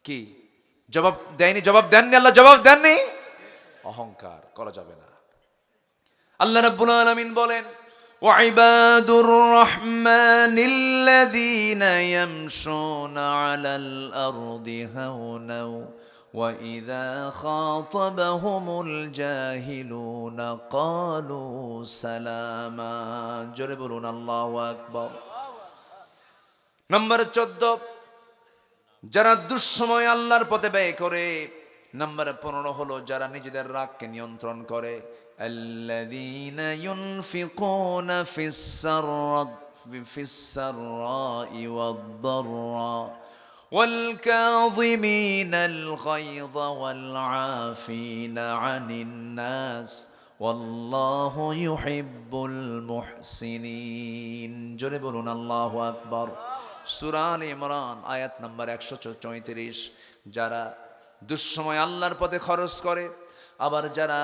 কি জবাব দেয়নি? জবাব দেননি আল্লাহ, জবাব দেননি। অহংকার করা যাবে না। আল্লাহ রাব্বুল আলামিন বলেন, وعباد الرحمن الذين يمشون على الأرض هونا وإذا خاطبهم الجاهلون قالوا سلاما। জোরে বলুন আল্লাহু আকবার। নম্বর 14, যারা দুঃসময় আল্লাহর পথে ব্যয় করে। নম্বর 15 হলো যারা নিজেদের রাগকে নিয়ন্ত্রণ করে। আল্লাযীনা ইউনফিকুনা ফিস-সাররা'i ওয়াদ-দাররা ওয়াল কাযিমিনাল গায়যা ওয়াল আফিনা আনিন নাস ওয়াল্লাহু ইউহিব্বুল মুহসিনিন। জোরে বলুন আল্লাহু আকবার। সূরা আলে ইমরান আয়াত নাম্বার 134। যারা দুঃসময় আল্লাহর পথে খরচ করে, আবার যারা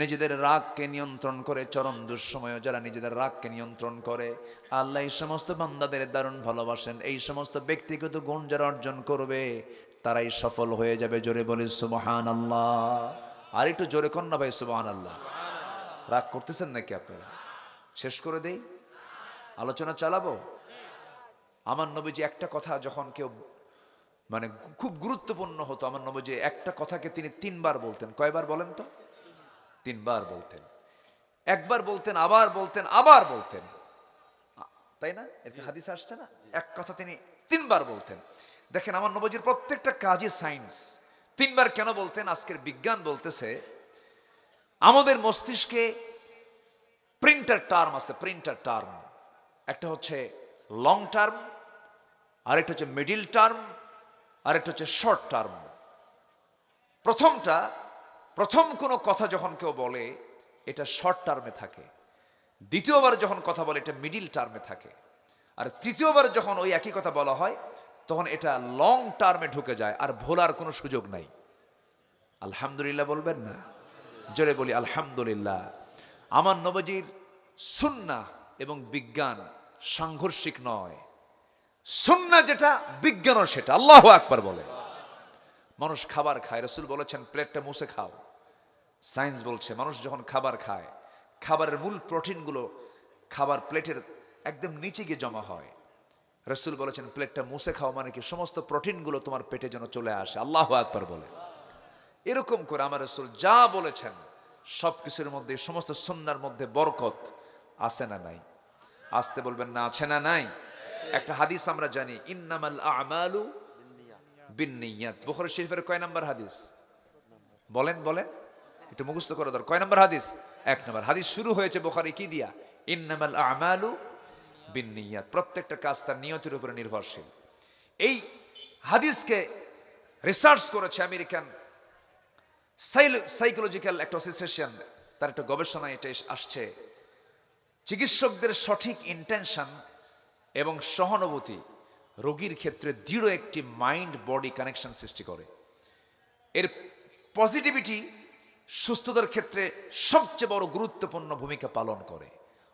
নিজেদের রাগকে নিয়ন্ত্রণ করে, চরম দুঃসময় যারা নিজেদের রাগকে নিয়ন্ত্রণ করে, আল্লাহ এই সমস্ত বান্দাদের দারুণ ভালোবাসেন। এই সমস্ত ব্যক্তিগত গুণ যারা অর্জন করবে তারাই সফল হয়ে যাবে। জোরে বলি সুবহানাল্লাহ। আর একটু জোরে কর না ভাই, সুবহানাল্লাহ। রাগ করতেছেন নাকি আপনারা? শেষ করে দেই, আলোচনা চালাবো। আমার নবীজি একটা কথা যখন কেউ মানে খুব গুরুত্বপূর্ণ হতো, আমার নবীজি একটা কথাকে তিনি 3 বার বলতেন। কয়বার বলেন তো? 3 বার বলতেন। একবার বলতেন, আবার বলতেন, আবার বলতেন, তাই না? এরকম হাদিস আসছে না? এক কথা তিনি 3 বার বলতেন। দেখেন আমার নবীজির প্রত্যেকটা কাজই সায়েন্স। 3 বার কেন বলতেন? আজকের বিজ্ঞান বলতেছে আমাদের মস্তিষ্কে প্রিন্টার টার্ম আছে, প্রিন্টার টার্ম। একটা হচ্ছে লং টার্ম, আরেকটা হচ্ছে মিডিল টার্ম, আরেকটা হচ্ছে শর্ট টার্ম। প্রথম কোনো কথা যখন কেউ বলে এটা শর্ট টার্মে থাকে, দ্বিতীয়বার যখন কথা বলে এটা মিডিল টার্মে থাকে, আর তৃতীয়বার যখন ওই একই কথা বলা হয় তখন এটা লং টার্মে ঢুকে যায়, আর ভোলার কোনো সুযোগ নাই। আলহামদুলিল্লাহ বলবেন না? জোরে বলি আলহামদুলিল্লাহ। আমার নবীজির সুন্নাহ এবং বিজ্ঞান সাংঘর্ষিক নয়। সুন্নাহ যেটা, বিজ্ঞানও সেটা। আল্লাহু আকবার বলেন। মানুষ খাবার খায়, রাসূল বলেছেন প্লেটটা মুছে খাও। সায়েন্স বলছে মানুষ যখন খাবার খায়, খাবারের মূল প্রোটিনগুলো খাবার প্লেটের একদম নিচে গিয়ে জমা হয়। রাসূল বলেছেন প্লেটটা মুছে খাও, মানে কি সমস্ত প্রোটিনগুলো তোমার পেটে যেন চলে আসে। আল্লাহু আকবার বলে। এরকম করে আমার রাসূল যা বলেছেন সবকিছুর মধ্যে, সমস্ত সুন্নাহর মধ্যে বরকত আছে না নাই? আসতে বলবেন না, আছে না নাই? একটা হাদিস আমরা জানি, ইন্নামাল আ'মালু বিন্নিয়াত। বুখারী শরীফের কয় নাম্বার হাদিস? বলেন বলেন, একটু মুখস্থ করে দাও। কয় নাম্বার হাদিস? 1 নাম্বার হাদিস। শুরু হয়েছে বুখারী কি দিয়া? ইন্নামাল আ'মালু বিন্নিয়াত। প্রত্যেকটা কাজ তার নিয়তের উপরে নির্ভরশীল। এই হাদিসকে রিসার্চ করেছে আমেরিকান সাইকোলজিক্যাল একটা অ্যাসোসিয়েশন, তার একটা গবেষণা এটা আসছে। চিকিৎসকদের সঠিক ইন্টেনশন এবং সহানুভূতি রোগীর ক্ষেত্রে দৃঢ় একটি মাইন্ড বডি কানেকশন সৃষ্টি করে। এর পজিটিভিটি সুস্থতার ক্ষেত্রে সবচেয়ে বড় গুরুত্বপূর্ণ ভূমিকা পালন করে।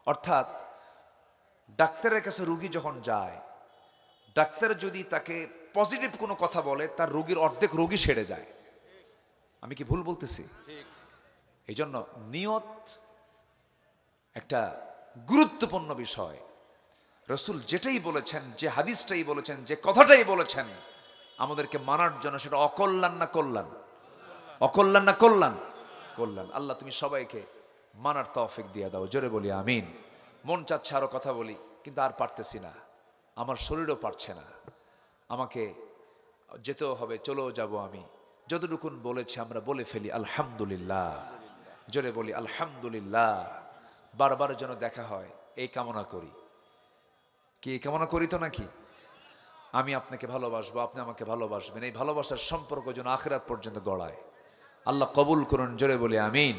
অর্থাৎ ডাক্তারের কাছে রোগী যখন যায়, ডাক্তার যদি তাকে পজিটিভ কোনো কথা বলে, তার রোগীর অর্ধেক রোগী সেরে যায়। আমি কি ভুল বলতেছি? এই জন্য নিয়ত একটা গুরুত্বপূর্ণ বিষয়। রাসূল যেটাই বলেছেন, যে হাদিসটাই বলেছেন, যে কথাটাই বলেছেন, আমাদেরকে মানার জন্য সেটা অকল্যাণ না কল্যাণ? অকল্যাণ না কল্যাণ? কল্যাণ। আল্লাহ তুমি সবাইকে মানার তৌফিক দিয়ে দাও। জোরে বলি আমিন। মন চাচ্ছে আরো কথা বলি, কিন্তু আর পারতেছি না, আমার শরীরও পারছে না, আমাকে যেতেও হবে, চলেও যাব। আমি যতটুকুন বলেছি আমরা বলে ফেলি আলহামদুলিল্লাহ। জোরে বলি আলহামদুলিল্লাহ। বারবার যেন দেখা হয় এই কামনা করি। কি এই কামনা করি তো নাকি? আমি আপনাকে ভালোবাসবো, আপনি আমাকে ভালোবাসবেন। এই ভালোবাসার সম্পর্ক যেন আখিরাত পর্যন্ত গড়ায়। আল্লাহ কবুল করুন। জোরে বলি আমিন।